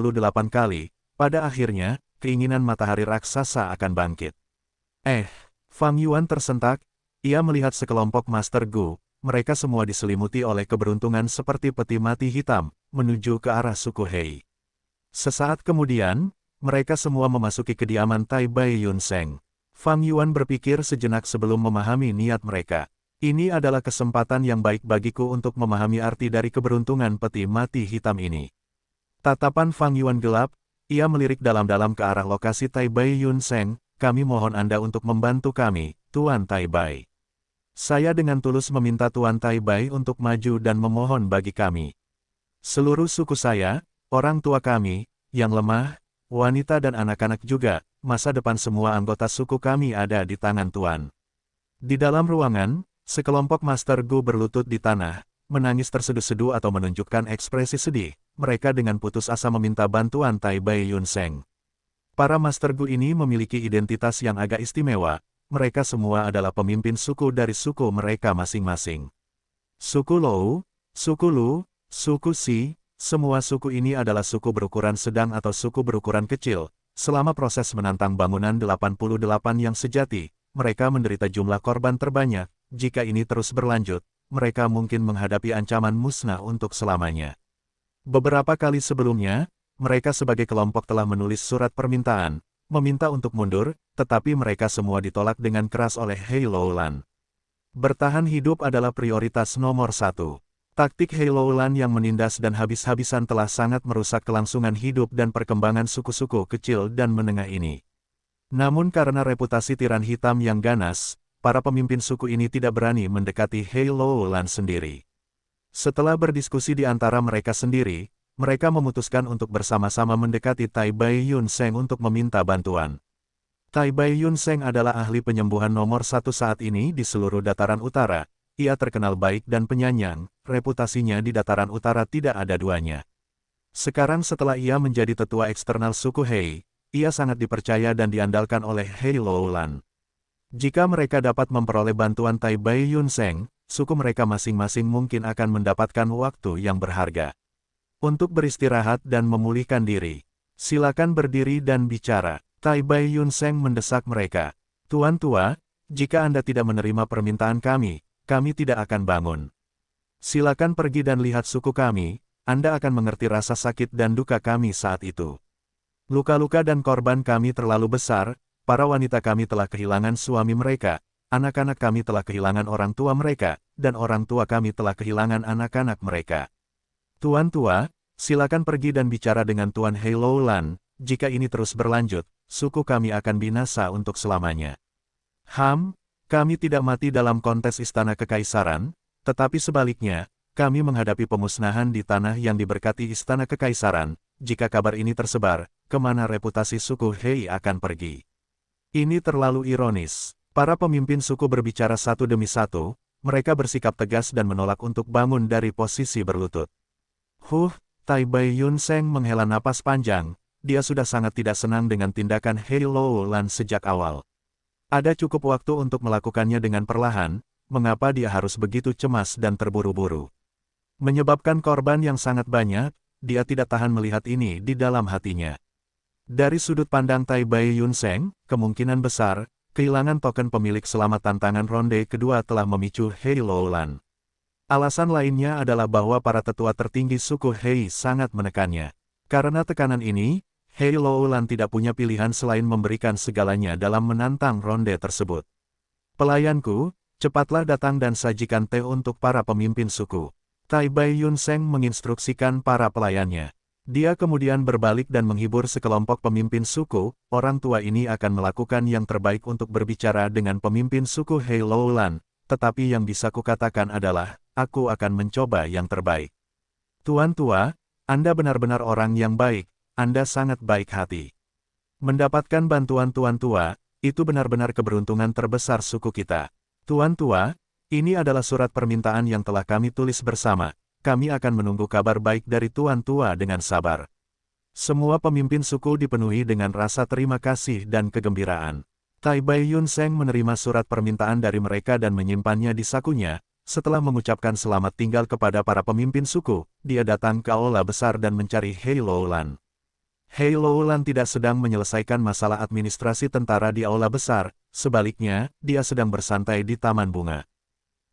[SPEAKER 1] kali, pada akhirnya, keinginan matahari raksasa akan bangkit. Fang Yuan tersentak, ia melihat sekelompok Master Gu, mereka semua diselimuti oleh keberuntungan seperti peti mati hitam, menuju ke arah suku Hei. Sesaat kemudian, mereka semua memasuki kediaman Tai Bai Yunseng. Fang Yuan berpikir sejenak sebelum memahami niat mereka. Ini adalah kesempatan yang baik bagiku untuk memahami arti dari keberuntungan peti mati hitam ini. Tatapan Fang Yuan gelap, ia melirik dalam-dalam ke arah lokasi Tai Bai Yunseng, kami mohon Anda untuk membantu kami, Tuan Tai Bai. Saya dengan tulus meminta Tuan Tai Bai untuk maju dan memohon bagi kami. Seluruh suku saya, orang tua kami, yang lemah, wanita dan anak-anak juga, masa depan semua anggota suku kami ada di tangan Tuan. Di dalam ruangan, sekelompok Master Gu berlutut di tanah, menangis terseduh-seduh atau menunjukkan ekspresi sedih, mereka dengan putus asa meminta bantuan Tai Bai Yunseng. Para Master Gu ini memiliki identitas yang agak istimewa, mereka semua adalah pemimpin suku dari suku mereka masing-masing. Suku Lou, suku Lu, suku Si, semua suku ini adalah suku berukuran sedang atau suku berukuran kecil. Selama proses menantang bangunan 88 yang sejati, mereka menderita jumlah korban terbanyak. Jika ini terus berlanjut, mereka mungkin menghadapi ancaman musnah untuk selamanya. Beberapa kali sebelumnya, mereka sebagai kelompok telah menulis surat permintaan, meminta untuk mundur, tetapi mereka semua ditolak dengan keras oleh Hei Loulan. Bertahan hidup adalah prioritas nomor 1. Taktik Hei Loulan yang menindas dan habis-habisan telah sangat merusak kelangsungan hidup dan perkembangan suku-suku kecil dan menengah ini. Namun karena reputasi tiran hitam yang ganas, para pemimpin suku ini tidak berani mendekati Hei Loulan sendiri. Setelah berdiskusi di antara mereka sendiri, mereka memutuskan untuk bersama-sama mendekati Tai Bai Yunseng untuk meminta bantuan. Tai Bai Yunseng adalah ahli penyembuhan nomor 1 saat ini di seluruh dataran utara. Ia terkenal baik dan penyayang, reputasinya di dataran utara tidak ada duanya. Sekarang setelah ia menjadi tetua eksternal suku Hei, ia sangat dipercaya dan diandalkan oleh Hei Loulan. Jika mereka dapat memperoleh bantuan Tai Bai Yunseng, suku mereka masing-masing mungkin akan mendapatkan waktu yang berharga untuk beristirahat dan memulihkan diri. Silakan berdiri dan bicara. Tai Bai Yunseng mendesak mereka. Tuan tua, jika Anda tidak menerima permintaan kami tidak akan bangun. Silakan pergi dan lihat suku kami, Anda akan mengerti rasa sakit dan duka kami saat itu. Luka-luka dan korban kami terlalu besar, para wanita kami telah kehilangan suami mereka, anak-anak kami telah kehilangan orang tua mereka, dan orang tua kami telah kehilangan anak-anak mereka. Tuan tua, silakan pergi dan bicara dengan Tuan Hei Loulan, jika ini terus berlanjut, suku kami akan binasa untuk selamanya. Kami tidak mati dalam kontes istana kekaisaran, tetapi sebaliknya, kami menghadapi pemusnahan di tanah yang diberkati istana kekaisaran. Jika kabar ini tersebar, kemana reputasi suku Hei akan pergi? Ini terlalu ironis. Para pemimpin suku berbicara satu demi satu, mereka bersikap tegas dan menolak untuk bangun dari posisi berlutut. Tai Bai Yun Seng menghela napas panjang, dia sudah sangat tidak senang dengan tindakan Hei Lo Lan sejak awal. Ada cukup waktu untuk melakukannya dengan perlahan, mengapa dia harus begitu cemas dan terburu-buru? Menyebabkan korban yang sangat banyak, dia tidak tahan melihat ini di dalam hatinya. Dari sudut pandang Tai Bai Yun Seng, kemungkinan besar, kehilangan token pemilik selama tantangan ronde kedua telah memicu Hei Lo Lan. Alasan lainnya adalah bahwa para tetua tertinggi suku Hei sangat menekannya. Karena tekanan ini, Hei Lo Lan tidak punya pilihan selain memberikan segalanya dalam menantang ronde tersebut. Pelayanku, cepatlah datang dan sajikan teh untuk para pemimpin suku. Tai Bai Yun Seng menginstruksikan para pelayannya. Dia kemudian berbalik dan menghibur sekelompok pemimpin suku. Orang tua ini akan melakukan yang terbaik untuk berbicara dengan pemimpin suku Hei Lo Lan, tetapi yang bisa kukatakan adalah, aku akan mencoba yang terbaik. Tuan tua, Anda benar-benar orang yang baik. Anda sangat baik hati. Mendapatkan bantuan tuan tua, itu benar-benar keberuntungan terbesar suku kita. Tuan tua, ini adalah surat permintaan yang telah kami tulis bersama. Kami akan menunggu kabar baik dari tuan tua dengan sabar. Semua pemimpin suku dipenuhi dengan rasa terima kasih dan kegembiraan. Tai Bai Yun Seng menerima surat permintaan dari mereka dan menyimpannya di sakunya. Setelah mengucapkan selamat tinggal kepada para pemimpin suku, dia datang ke aula besar dan mencari Hei Lo Lan. Hei Lo Lan tidak sedang menyelesaikan masalah administrasi tentara di aula besar, sebaliknya, dia sedang bersantai di taman bunga.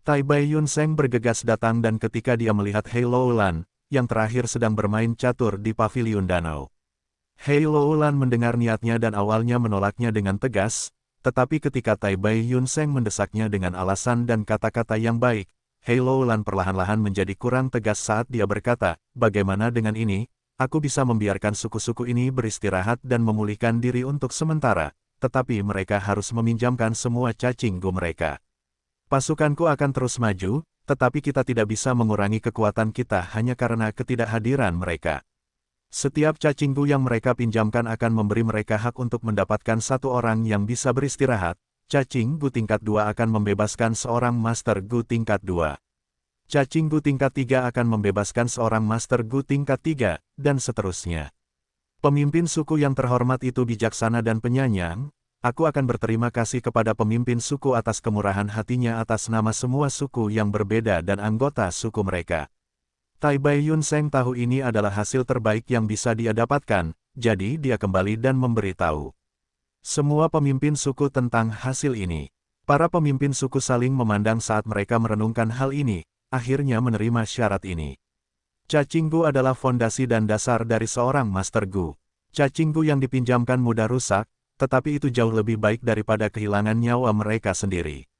[SPEAKER 1] Tai Bai Yun Seng bergegas datang dan ketika dia melihat Hei Lo Lan, yang terakhir sedang bermain catur di paviliun danau. Hei Lo Lan mendengar niatnya dan awalnya menolaknya dengan tegas, tetapi ketika Tai Bai Yun Seng mendesaknya dengan alasan dan kata-kata yang baik, Hei Lo Lan perlahan-lahan menjadi kurang tegas saat dia berkata, bagaimana dengan ini? Aku bisa membiarkan suku-suku ini beristirahat dan memulihkan diri untuk sementara, tetapi mereka harus meminjamkan semua cacing gu mereka. Pasukanku akan terus maju, tetapi kita tidak bisa mengurangi kekuatan kita hanya karena ketidakhadiran mereka. Setiap cacing gu yang mereka pinjamkan akan memberi mereka hak untuk mendapatkan satu orang yang bisa beristirahat. Cacing gu tingkat 2 akan membebaskan seorang master gu tingkat 2. Cacing gu tingkat 3 akan membebaskan seorang master gu tingkat 3, dan seterusnya. Pemimpin suku yang terhormat itu bijaksana dan penyayang. Aku akan berterima kasih kepada pemimpin suku atas kemurahan hatinya atas nama semua suku yang berbeda dan anggota suku mereka. Tai Bai Yun Seng tahu ini adalah hasil terbaik yang bisa dia dapatkan, jadi dia kembali dan memberitahu semua pemimpin suku tentang hasil ini. Para pemimpin suku saling memandang saat mereka merenungkan hal ini. Akhirnya menerima syarat ini. Cacing gu adalah fondasi dan dasar dari seorang master gu. Cacing gu yang dipinjamkan mudah rusak, tetapi itu jauh lebih baik daripada kehilangan nyawa mereka sendiri.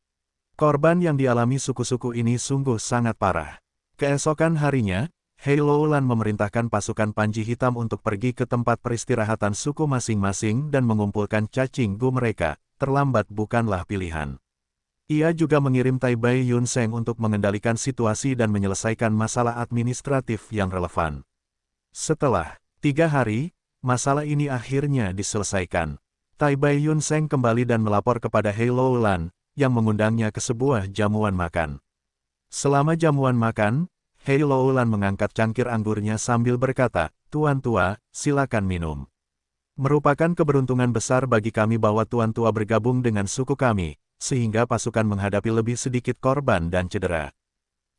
[SPEAKER 1] Korban yang dialami suku-suku ini sungguh sangat parah. Keesokan harinya, Hei Lo Lan memerintahkan pasukan Panji Hitam untuk pergi ke tempat peristirahatan suku masing-masing dan mengumpulkan cacing gu mereka. Terlambat bukanlah pilihan. Ia juga mengirim Tai Bai Yun Seng untuk mengendalikan situasi dan menyelesaikan masalah administratif yang relevan. Setelah 3 hari, masalah ini akhirnya diselesaikan. Tai Bai Yun Seng kembali dan melapor kepada Hei Lo Lan, yang mengundangnya ke sebuah jamuan makan. Selama jamuan makan, Hei Lo Lan mengangkat cangkir anggurnya sambil berkata, "Tuan tua, silakan minum. Merupakan keberuntungan besar bagi kami bahwa Tuan tua bergabung dengan suku kami, sehingga pasukan menghadapi lebih sedikit korban dan cedera.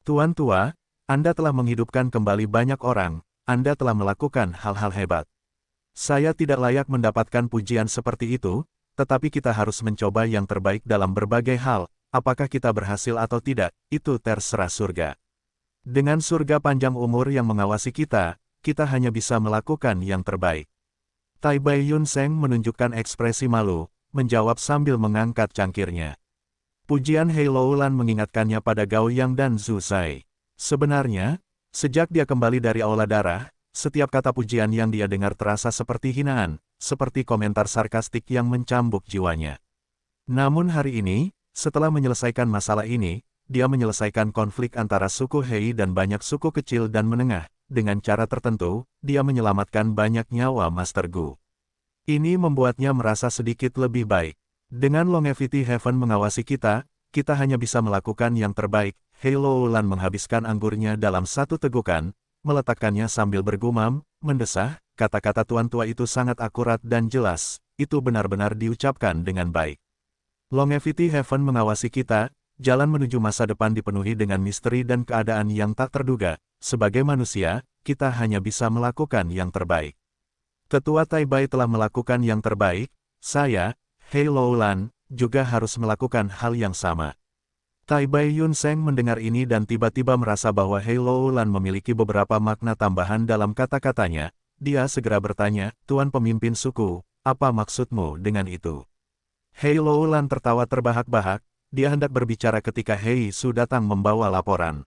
[SPEAKER 1] Tuan tua, Anda telah menghidupkan kembali banyak orang, Anda telah melakukan hal-hal hebat. Saya tidak layak mendapatkan pujian seperti itu, tetapi kita harus mencoba yang terbaik dalam berbagai hal, apakah kita berhasil atau tidak, itu terserah surga. Dengan surga panjang umur yang mengawasi kita, kita hanya bisa melakukan yang terbaik." Tai Bai Yun Seng menunjukkan ekspresi malu, menjawab sambil mengangkat cangkirnya. Pujian Hei Lo Lan mengingatkannya pada Gao Yang dan Zhu Zai. Sebenarnya, sejak dia kembali dari Aula Darah, Setiap kata pujian yang dia dengar terasa seperti hinaan, seperti komentar sarkastik yang mencambuk jiwanya. Namun hari ini, setelah menyelesaikan masalah ini, dia menyelesaikan konflik antara suku Hei dan banyak suku kecil dan menengah. Dengan cara tertentu, dia menyelamatkan banyak nyawa Master Gu. Ini membuatnya merasa sedikit lebih baik. Dengan Longevity Heaven mengawasi kita, kita hanya bisa melakukan yang terbaik. Hei Loulan menghabiskan anggurnya dalam satu tegukan, meletakkannya sambil bergumam, mendesah, kata-kata tuan tua itu sangat akurat dan jelas, itu benar-benar diucapkan dengan baik. Longevity Heaven mengawasi kita, jalan menuju masa depan dipenuhi dengan misteri dan keadaan yang tak terduga. Sebagai manusia, kita hanya bisa melakukan yang terbaik. Tetua Tai Bai telah melakukan yang terbaik, saya, Hei Loulan, juga harus melakukan hal yang sama. Tai Bai Yun Seng mendengar ini dan tiba-tiba merasa bahwa Hei Loulan memiliki beberapa makna tambahan dalam kata-katanya. Dia segera bertanya, Tuan Pemimpin Suku, apa maksudmu dengan itu? Hei Loulan tertawa terbahak-bahak, dia hendak berbicara ketika Hei Su datang membawa laporan.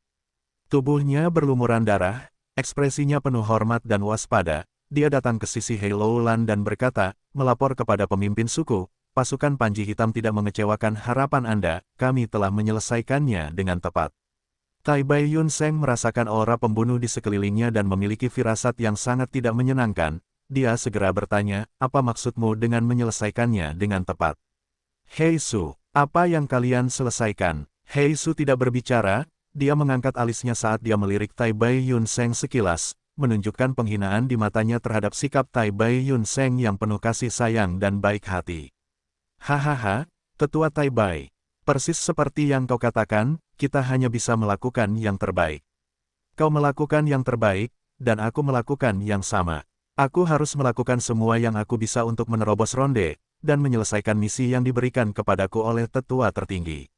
[SPEAKER 1] Tubuhnya berlumuran darah, ekspresinya penuh hormat dan waspada. Dia datang ke sisi Hei Loulan dan berkata, melapor kepada pemimpin suku, pasukan Panji Hitam tidak mengecewakan harapan Anda, kami telah menyelesaikannya dengan tepat. Tai Bai Yun Seng merasakan aura pembunuh di sekelilingnya dan memiliki firasat yang sangat tidak menyenangkan. Dia segera bertanya, apa maksudmu dengan menyelesaikannya dengan tepat? Hei Su, apa yang kalian selesaikan? Hei Su tidak berbicara, dia mengangkat alisnya saat dia melirik Tai Bai Yun Seng sekilas, menunjukkan penghinaan di matanya terhadap sikap Tai Bai Yun Seng yang penuh kasih sayang dan baik hati. Hahaha, Tetua Tai Bai. Persis seperti yang kau katakan, kita hanya bisa melakukan yang terbaik. Kau melakukan yang terbaik, dan aku melakukan yang sama. Aku harus melakukan semua yang aku bisa untuk menerobos ronde, dan menyelesaikan misi yang diberikan kepadaku oleh tetua tertinggi.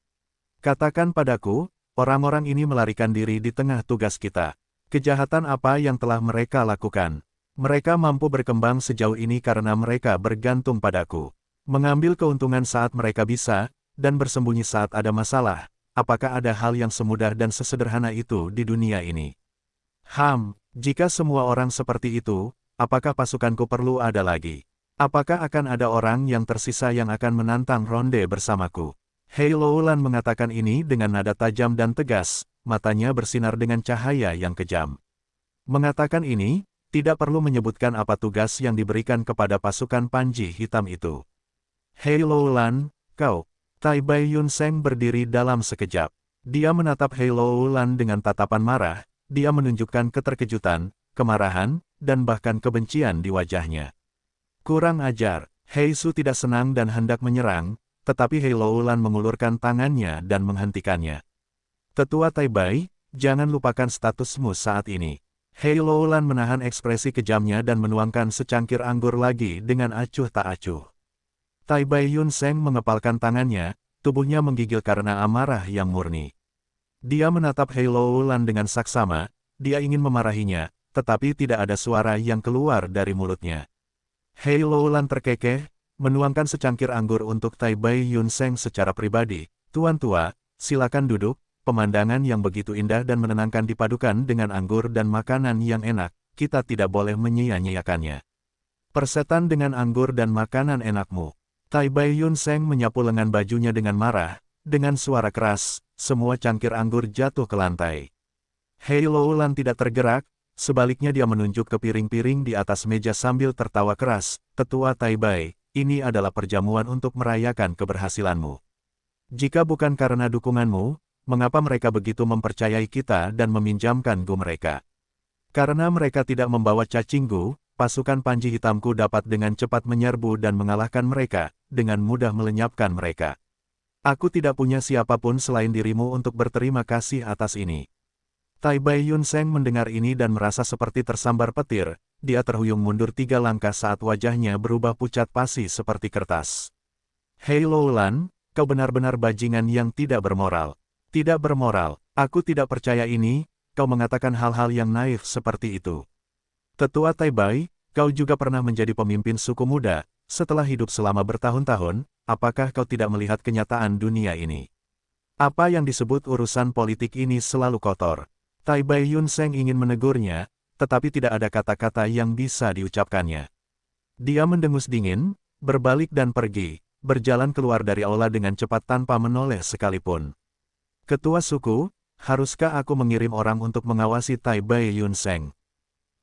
[SPEAKER 1] Katakan padaku, orang-orang ini melarikan diri di tengah tugas kita. Kejahatan apa yang telah mereka lakukan? Mereka mampu berkembang sejauh ini karena mereka bergantung padaku. Mengambil keuntungan saat mereka bisa, dan bersembunyi saat ada masalah. Apakah ada hal yang semudah dan sesederhana itu di dunia ini? Jika semua orang seperti itu, apakah pasukanku perlu ada lagi? Apakah akan ada orang yang tersisa yang akan menantang ronde bersamaku? Hei Loulan mengatakan ini dengan nada tajam dan tegas, matanya bersinar dengan cahaya yang kejam. Mengatakan ini, tidak perlu menyebutkan apa tugas yang diberikan kepada pasukan Panji Hitam itu. Hei Loulan, kau. Tai Bai Yun Seng berdiri dalam sekejap. Dia menatap Hei Loulan dengan tatapan marah, dia menunjukkan keterkejutan, kemarahan, dan bahkan kebencian di wajahnya. Kurang ajar, Hei Su tidak senang dan hendak menyerang, tetapi Hei Loulan mengulurkan tangannya dan menghentikannya. Tetua Tai Bai, jangan lupakan statusmu saat ini. Hei Loulan menahan ekspresi kejamnya dan menuangkan secangkir anggur lagi dengan acuh tak acuh. Tai Bai Yun Seng mengepalkan tangannya, tubuhnya menggigil karena amarah yang murni. Dia menatap Hei Loulan dengan saksama, dia ingin memarahinya, tetapi tidak ada suara yang keluar dari mulutnya. Hei Loulan terkekeh, menuangkan secangkir anggur untuk Tai Bai Yun Seng secara pribadi. Tuan tua, silakan duduk, pemandangan yang begitu indah dan menenangkan dipadukan dengan anggur dan makanan yang enak, kita tidak boleh menyia-nyiakannya. Persetan dengan anggur dan makanan enakmu. Tai Bai Yun Seng menyapu lengan bajunya dengan marah, dengan suara keras, semua cangkir anggur jatuh ke lantai. Hei Loulan tidak tergerak, sebaliknya dia menunjuk ke piring-piring di atas meja sambil tertawa keras, Tetua Tai Bai, ini adalah perjamuan untuk merayakan keberhasilanmu. Jika bukan karena dukunganmu, mengapa mereka begitu mempercayai kita dan meminjamkan Gu mereka? Karena mereka tidak membawa cacing Gu, pasukan Panji Hitamku dapat dengan cepat menyerbu dan mengalahkan mereka, dengan mudah melenyapkan mereka. Aku tidak punya siapapun selain dirimu untuk berterima kasih atas ini. Tai Bai Yun Seng mendengar ini dan merasa seperti tersambar petir, dia terhuyung mundur 3 langkah saat wajahnya berubah pucat pasi seperti kertas. Hei Loulan, kau benar-benar bajingan yang tidak bermoral. Tidak bermoral, aku tidak percaya ini, kau mengatakan hal-hal yang naif seperti itu. Tetua Tai Bai, kau juga pernah menjadi pemimpin suku muda, setelah hidup selama bertahun-tahun, apakah kau tidak melihat kenyataan dunia ini? Apa yang disebut urusan politik ini selalu kotor. Tai Bai Yun Seng ingin menegurnya, tetapi tidak ada kata-kata yang bisa diucapkannya. Dia mendengus dingin, berbalik dan pergi, berjalan keluar dari aula dengan cepat tanpa menoleh sekalipun. Ketua suku, haruskah aku mengirim orang untuk mengawasi Tai Bai Yun Seng?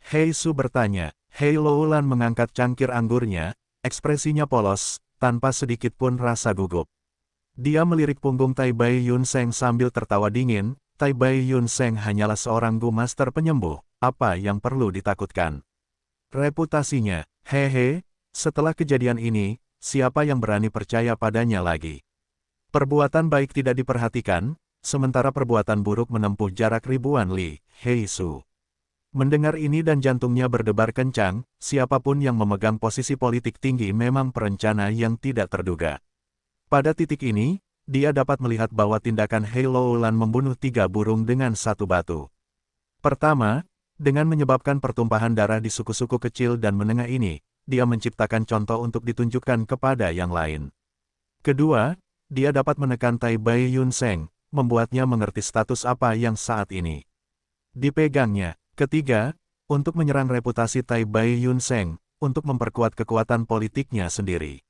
[SPEAKER 1] Hei Su bertanya. Hei Loulan mengangkat cangkir anggurnya, ekspresinya polos, tanpa sedikit pun rasa gugup. Dia melirik punggung Tai Bai Yun Seng sambil tertawa dingin. Tai Bai Yun Seng hanyalah seorang Gu Master penyembuh, apa yang perlu ditakutkan? Reputasinya, hehe, setelah kejadian ini, siapa yang berani percaya padanya lagi? Perbuatan baik tidak diperhatikan, sementara perbuatan buruk menempuh jarak ribuan li. Hei Su. Mendengar ini dan jantungnya berdebar kencang, siapapun yang memegang posisi politik tinggi memang perencana yang tidak terduga. Pada titik ini, dia dapat melihat bahwa tindakan Hei Loulan membunuh 3 burung dengan 1 batu. Pertama, dengan menyebabkan pertumpahan darah di suku-suku kecil dan menengah ini, dia menciptakan contoh untuk ditunjukkan kepada yang lain. Kedua, dia dapat menekan Tai Bai Yun Seng, membuatnya mengerti status apa yang saat ini dipegangnya. Ketiga, untuk menyerang reputasi Tai Bai Yun Seng, untuk memperkuat kekuatan politiknya sendiri.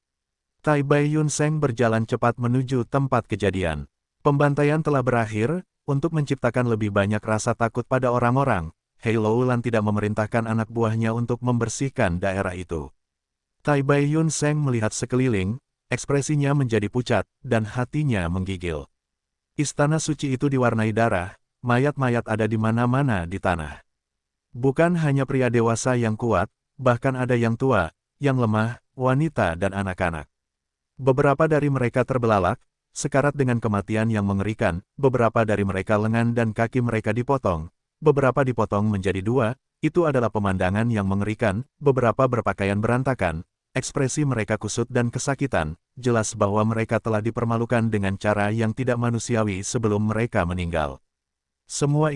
[SPEAKER 1] Tai Bai Yun Seng berjalan cepat menuju tempat kejadian. Pembantaian telah berakhir, untuk menciptakan lebih banyak rasa takut pada orang-orang. Hei Loulan tidak memerintahkan anak buahnya untuk membersihkan daerah itu. Tai Bai Yun Seng melihat sekeliling, ekspresinya menjadi pucat, dan hatinya menggigil. Istana suci itu diwarnai darah, mayat-mayat ada di mana-mana di tanah. Bukan hanya pria dewasa yang kuat, bahkan ada yang tua, yang lemah, wanita dan anak-anak. Beberapa dari mereka terbelalak, sekarat dengan kematian yang mengerikan, beberapa dari mereka lengan dan kaki mereka dipotong, beberapa dipotong menjadi 2, itu adalah pemandangan yang mengerikan, beberapa berpakaian berantakan, ekspresi mereka kusut dan kesakitan, jelas bahwa mereka telah dipermalukan dengan cara yang tidak manusiawi sebelum mereka meninggal. Semua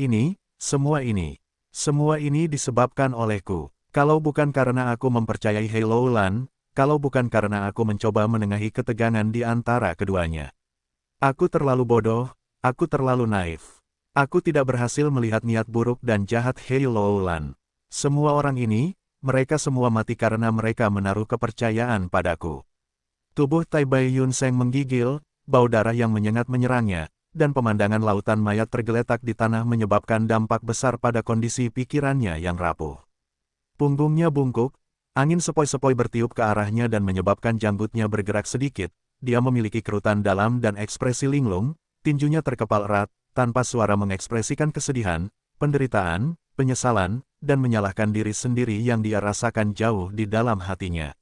[SPEAKER 1] ini disebabkan olehku. Kalau bukan karena aku mempercayai Hei Loulan, kalau bukan karena aku mencoba menengahi ketegangan di antara keduanya. Aku terlalu bodoh, aku terlalu naif. Aku tidak berhasil melihat niat buruk dan jahat Hei Loulan. Semua orang ini, mereka semua mati karena mereka menaruh kepercayaan padaku. Tubuh Tai Bai Yun Seng menggigil, bau darah yang menyengat menyerangnya, dan pemandangan lautan mayat tergeletak di tanah menyebabkan dampak besar pada kondisi pikirannya yang rapuh. Punggungnya bungkuk, angin sepoi-sepoi bertiup ke arahnya dan menyebabkan janggutnya bergerak sedikit. Dia memiliki kerutan dalam dan ekspresi linglung, tinjunya terkepal erat, tanpa suara mengekspresikan kesedihan, penderitaan, penyesalan, dan menyalahkan diri sendiri yang dia rasakan jauh di dalam hatinya.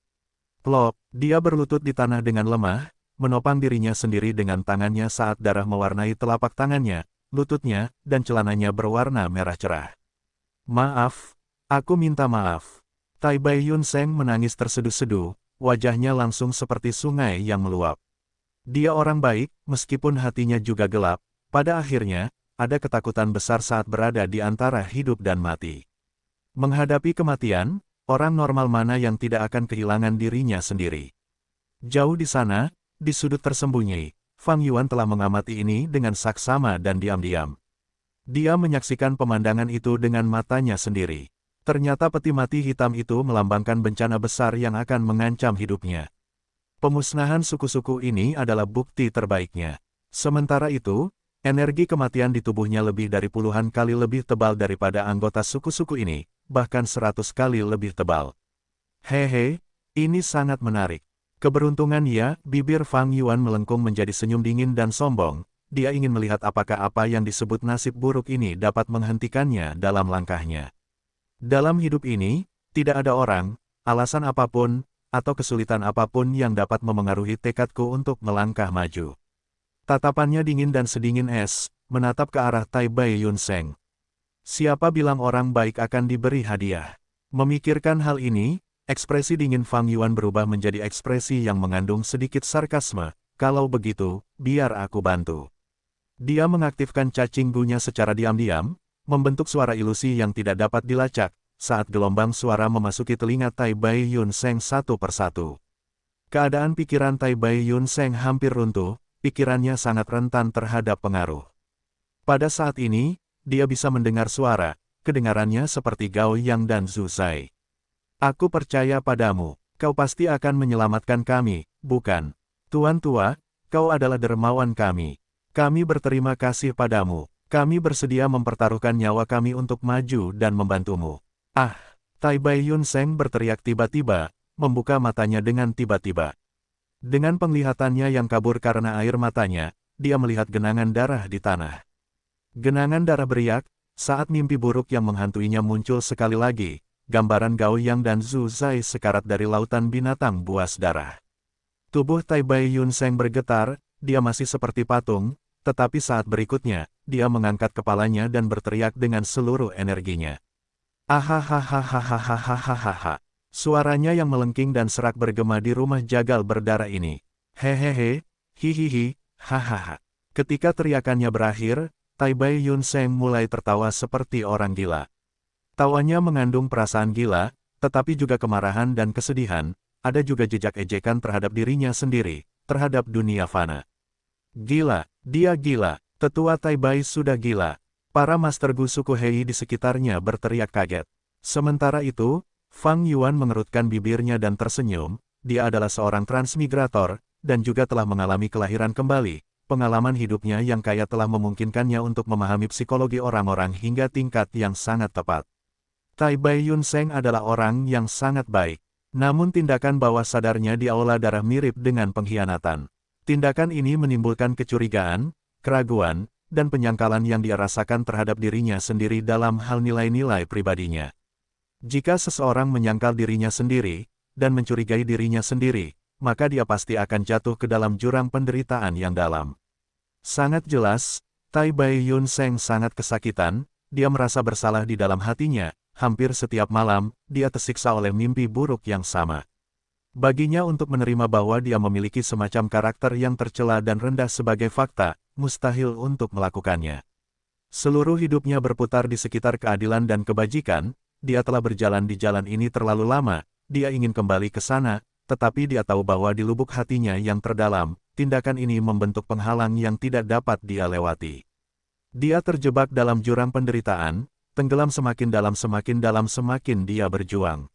[SPEAKER 1] Plop, dia berlutut di tanah dengan lemah, menopang dirinya sendiri dengan tangannya saat darah mewarnai telapak tangannya, lututnya, dan celananya berwarna merah cerah. Maaf, aku minta maaf. Tai Bai Yun Seng menangis terseduh-seduh, wajahnya langsung seperti sungai yang meluap. Dia orang baik, meskipun hatinya juga gelap, pada akhirnya, ada ketakutan besar saat berada di antara hidup dan mati. Menghadapi kematian, orang normal mana yang tidak akan kehilangan dirinya sendiri. Jauh di sana, di sudut tersembunyi, Fang Yuan telah mengamati ini dengan saksama dan diam-diam. Dia menyaksikan pemandangan itu dengan matanya sendiri. Ternyata peti mati hitam itu melambangkan bencana besar yang akan mengancam hidupnya. Pemusnahan suku-suku ini adalah bukti terbaiknya. Sementara itu, energi kematian di tubuhnya lebih dari puluhan kali lebih tebal daripada anggota suku-suku ini, bahkan 100 kali lebih tebal. Hehe, ini sangat menarik. Keberuntungan ya, bibir Fang Yuan melengkung menjadi senyum dingin dan sombong. Dia ingin melihat apakah apa yang disebut nasib buruk ini dapat menghentikannya dalam langkahnya. Dalam hidup ini, tidak ada orang, alasan apapun, atau kesulitan apapun yang dapat memengaruhi tekadku untuk melangkah maju. Tatapannya dingin dan sedingin es, menatap ke arah Tai Bai Yun Seng. Siapa bilang orang baik akan diberi hadiah? Memikirkan hal ini, ekspresi dingin Fang Yuan berubah menjadi ekspresi yang mengandung sedikit sarkasme. Kalau begitu, biar aku bantu. Dia mengaktifkan cacing gunya secara diam-diam, membentuk suara ilusi yang tidak dapat dilacak, saat gelombang suara memasuki telinga Tai Bai Yun Seng satu persatu. Keadaan pikiran Tai Bai Yun Seng hampir runtuh, pikirannya sangat rentan terhadap pengaruh. Pada saat ini, dia bisa mendengar suara, kedengarannya seperti Gao Yang dan Zhu Zai. Aku percaya padamu, kau pasti akan menyelamatkan kami, bukan? Tuan tua, kau adalah dermawan kami. Kami berterima kasih padamu. Kami bersedia mempertaruhkan nyawa kami untuk maju dan membantumu. Ah! Tai Bai Yun Seng berteriak tiba-tiba, membuka matanya dengan tiba-tiba. Dengan penglihatannya yang kabur karena air matanya, dia melihat genangan darah di tanah. Genangan darah beriak, saat mimpi buruk yang menghantuinya muncul sekali lagi, gambaran Gao Yang dan Zhu Zai sekarat dari lautan binatang buas darah. Tubuh Tai Bai Yun Seng bergetar, dia masih seperti patung, tetapi saat berikutnya, dia mengangkat kepalanya dan berteriak dengan seluruh energinya. Ahahahahahahahahaha. Suaranya yang melengking dan serak bergema di rumah jagal berdarah ini. Hehehe, hihihi, hahaha. Ketika teriakannya berakhir, Tai Bai Yun Seng mulai tertawa seperti orang gila. Tawanya mengandung perasaan gila, tetapi juga kemarahan dan kesedihan, ada juga jejak ejekan terhadap dirinya sendiri, terhadap dunia fana. Gila, dia gila, tetua Tai Bai sudah gila. Para Master Gu suku Hei di sekitarnya berteriak kaget. Sementara itu, Fang Yuan mengerutkan bibirnya dan tersenyum, dia adalah seorang transmigrator, dan juga telah mengalami kelahiran kembali. Pengalaman hidupnya yang kaya telah memungkinkannya untuk memahami psikologi orang-orang hingga tingkat yang sangat tepat. Tai Bai Yun Seng adalah orang yang sangat baik. Namun tindakan bawah sadarnya di aula darah mirip dengan pengkhianatan. Tindakan ini menimbulkan kecurigaan, keraguan, dan penyangkalan yang dia rasakan terhadap dirinya sendiri dalam hal nilai-nilai pribadinya. Jika seseorang menyangkal dirinya sendiri, dan mencurigai dirinya sendiri, maka dia pasti akan jatuh ke dalam jurang penderitaan yang dalam. Sangat jelas, Tai Bai Yun Seng sangat kesakitan, dia merasa bersalah di dalam hatinya, hampir setiap malam, dia tersiksa oleh mimpi buruk yang sama. Baginya untuk menerima bahwa dia memiliki semacam karakter yang tercela dan rendah sebagai fakta, mustahil untuk melakukannya. Seluruh hidupnya berputar di sekitar keadilan dan kebajikan, dia telah berjalan di jalan ini terlalu lama, dia ingin kembali ke sana, tetapi dia tahu bahwa di lubuk hatinya yang terdalam, tindakan ini membentuk penghalang yang tidak dapat dia lewati. Dia terjebak dalam jurang penderitaan, tenggelam semakin dalam semakin dia berjuang.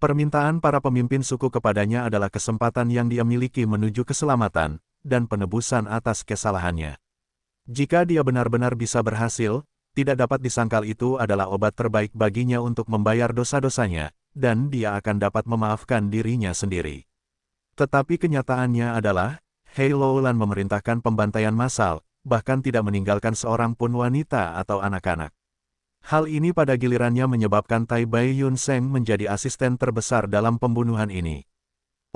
[SPEAKER 1] Permintaan para pemimpin suku kepadanya adalah kesempatan yang dia miliki menuju keselamatan, dan penebusan atas kesalahannya. Jika dia benar-benar bisa berhasil, tidak dapat disangkal itu adalah obat terbaik baginya untuk membayar dosa-dosanya, dan dia akan dapat memaafkan dirinya sendiri. Tetapi kenyataannya adalah, Hei Loulan memerintahkan pembantaian massal, bahkan tidak meninggalkan seorang pun wanita atau anak-anak. Hal ini pada gilirannya menyebabkan Tai Bai Yun Seng menjadi asisten terbesar dalam pembunuhan ini.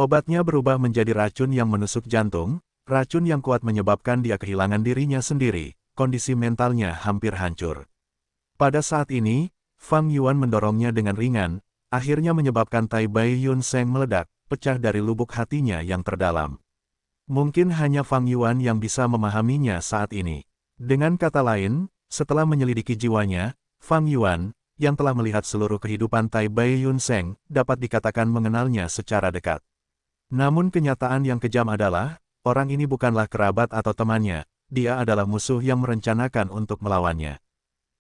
[SPEAKER 1] Obatnya berubah menjadi racun yang menusuk jantung, racun yang kuat menyebabkan dia kehilangan dirinya sendiri, kondisi mentalnya hampir hancur. Pada saat ini, Fang Yuan mendorongnya dengan ringan, akhirnya menyebabkan Tai Bai Yun Seng meledak, pecah dari lubuk hatinya yang terdalam. Mungkin hanya Fang Yuan yang bisa memahaminya saat ini. Dengan kata lain, setelah menyelidiki jiwanya, Fang Yuan, yang telah melihat seluruh kehidupan Tai Bai Yun Seng, dapat dikatakan mengenalnya secara dekat. Namun kenyataan yang kejam adalah, orang ini bukanlah kerabat atau temannya, dia adalah musuh yang merencanakan untuk melawannya.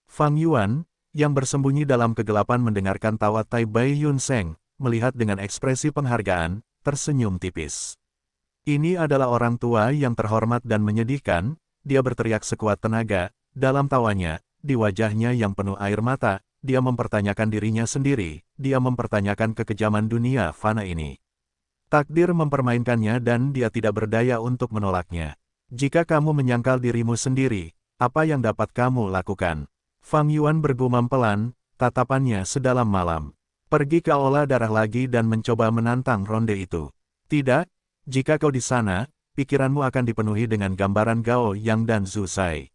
[SPEAKER 1] Fang Yuan, yang bersembunyi dalam kegelapan mendengarkan tawa Tai Bai Yun Seng, melihat dengan ekspresi penghargaan, tersenyum tipis. Ini adalah orang tua yang terhormat dan menyedihkan, dia berteriak sekuat tenaga, dalam tawanya, di wajahnya yang penuh air mata, dia mempertanyakan dirinya sendiri, dia mempertanyakan kekejaman dunia fana ini. Takdir mempermainkannya dan dia tidak berdaya untuk menolaknya. Jika kamu menyangkal dirimu sendiri, apa yang dapat kamu lakukan? Fang Yuan bergumam pelan, tatapannya sedalam malam. Pergi ke aula darah lagi dan mencoba menantang ronde itu. Tidak, jika kau di sana, pikiranmu akan dipenuhi dengan gambaran Gao Yang dan Zhu Zai.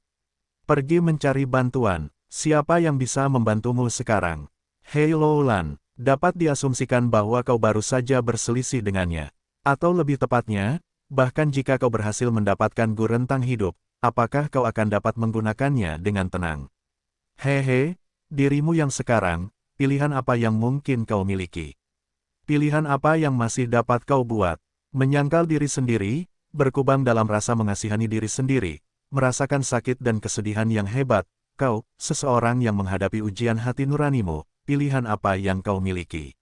[SPEAKER 1] Pergi mencari bantuan, siapa yang bisa membantumu sekarang? Hei Loulan, dapat diasumsikan bahwa kau baru saja berselisih dengannya. Atau lebih tepatnya, bahkan jika kau berhasil mendapatkan Gu Rentang hidup, apakah kau akan dapat menggunakannya dengan tenang? Hehe, dirimu yang sekarang, pilihan apa yang mungkin kau miliki? Pilihan apa yang masih dapat kau buat? Menyangkal diri sendiri, berkubang dalam rasa mengasihani diri sendiri, merasakan sakit dan kesedihan yang hebat, kau, seseorang yang menghadapi ujian hati nuranimu, pilihan apa yang kau miliki?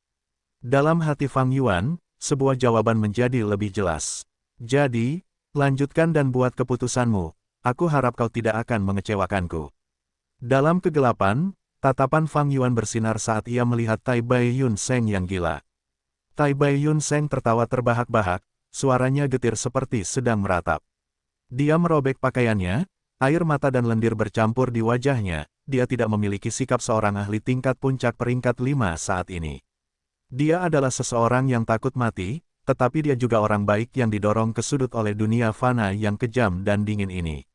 [SPEAKER 1] Dalam hati Fang Yuan, sebuah jawaban menjadi lebih jelas. Jadi, lanjutkan dan buat keputusanmu, aku harap kau tidak akan mengecewakanku. Dalam kegelapan, tatapan Fang Yuan bersinar saat ia melihat Tai Bai Yun Seng yang gila. Tai Bai Yun Seng tertawa terbahak-bahak, suaranya getir seperti sedang meratap. Dia merobek pakaiannya, air mata dan lendir bercampur di wajahnya, dia tidak memiliki sikap seorang ahli tingkat puncak peringkat 5 saat ini. Dia adalah seseorang yang takut mati, tetapi dia juga orang baik yang didorong ke sudut oleh dunia fana yang kejam dan dingin ini.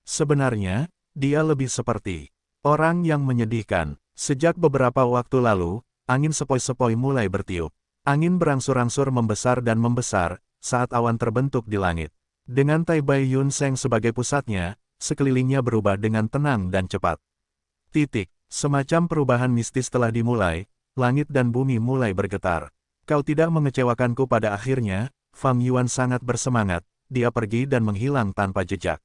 [SPEAKER 1] Sebenarnya, dia lebih seperti orang yang menyedihkan. Sejak beberapa waktu lalu, angin sepoi-sepoi mulai bertiup. Angin berangsur-angsur membesar dan membesar, saat awan terbentuk di langit. Dengan Tai Bai Yun Seng sebagai pusatnya, sekelilingnya berubah dengan tenang dan cepat. Semacam perubahan mistis telah dimulai, langit dan bumi mulai bergetar. Kau tidak mengecewakanku pada akhirnya, Fang Yuan sangat bersemangat, dia pergi dan menghilang tanpa jejak.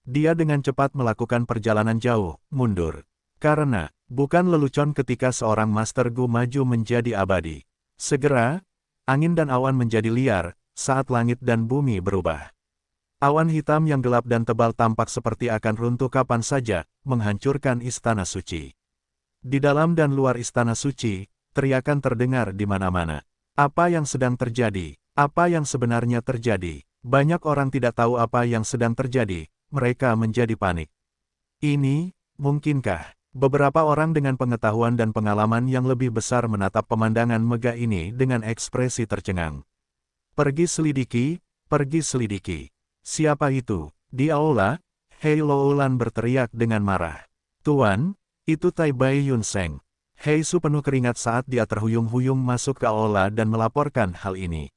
[SPEAKER 1] Dia dengan cepat melakukan perjalanan jauh, mundur. Karena, bukan lelucon ketika seorang Master Gu maju menjadi abadi. Segera, angin dan awan menjadi liar, saat langit dan bumi berubah. Awan hitam yang gelap dan tebal tampak seperti akan runtuh kapan saja, menghancurkan istana suci. Di dalam dan luar istana suci, teriakan terdengar di mana-mana. Apa yang sedang terjadi? Apa yang sebenarnya terjadi? Banyak orang tidak tahu apa yang sedang terjadi. Mereka menjadi panik. Ini, mungkinkah? Beberapa orang dengan pengetahuan dan pengalaman yang lebih besar menatap pemandangan megah ini dengan ekspresi tercengang. Pergi selidiki, pergi selidiki. Siapa itu? Di aula, Hei Loulan berteriak dengan marah. Tuan, itu Tai Bai Yun Seng. Hei Su penuh keringat saat dia terhuyung-huyung masuk ke aula dan melaporkan hal ini.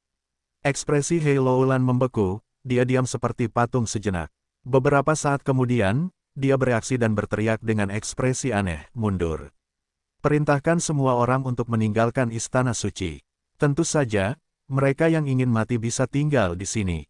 [SPEAKER 1] Ekspresi Hei Loulan membeku, dia diam seperti patung sejenak. Beberapa saat kemudian, dia bereaksi dan berteriak dengan ekspresi aneh, mundur. Perintahkan semua orang untuk meninggalkan istana suci. Tentu saja, mereka yang ingin mati bisa tinggal di sini.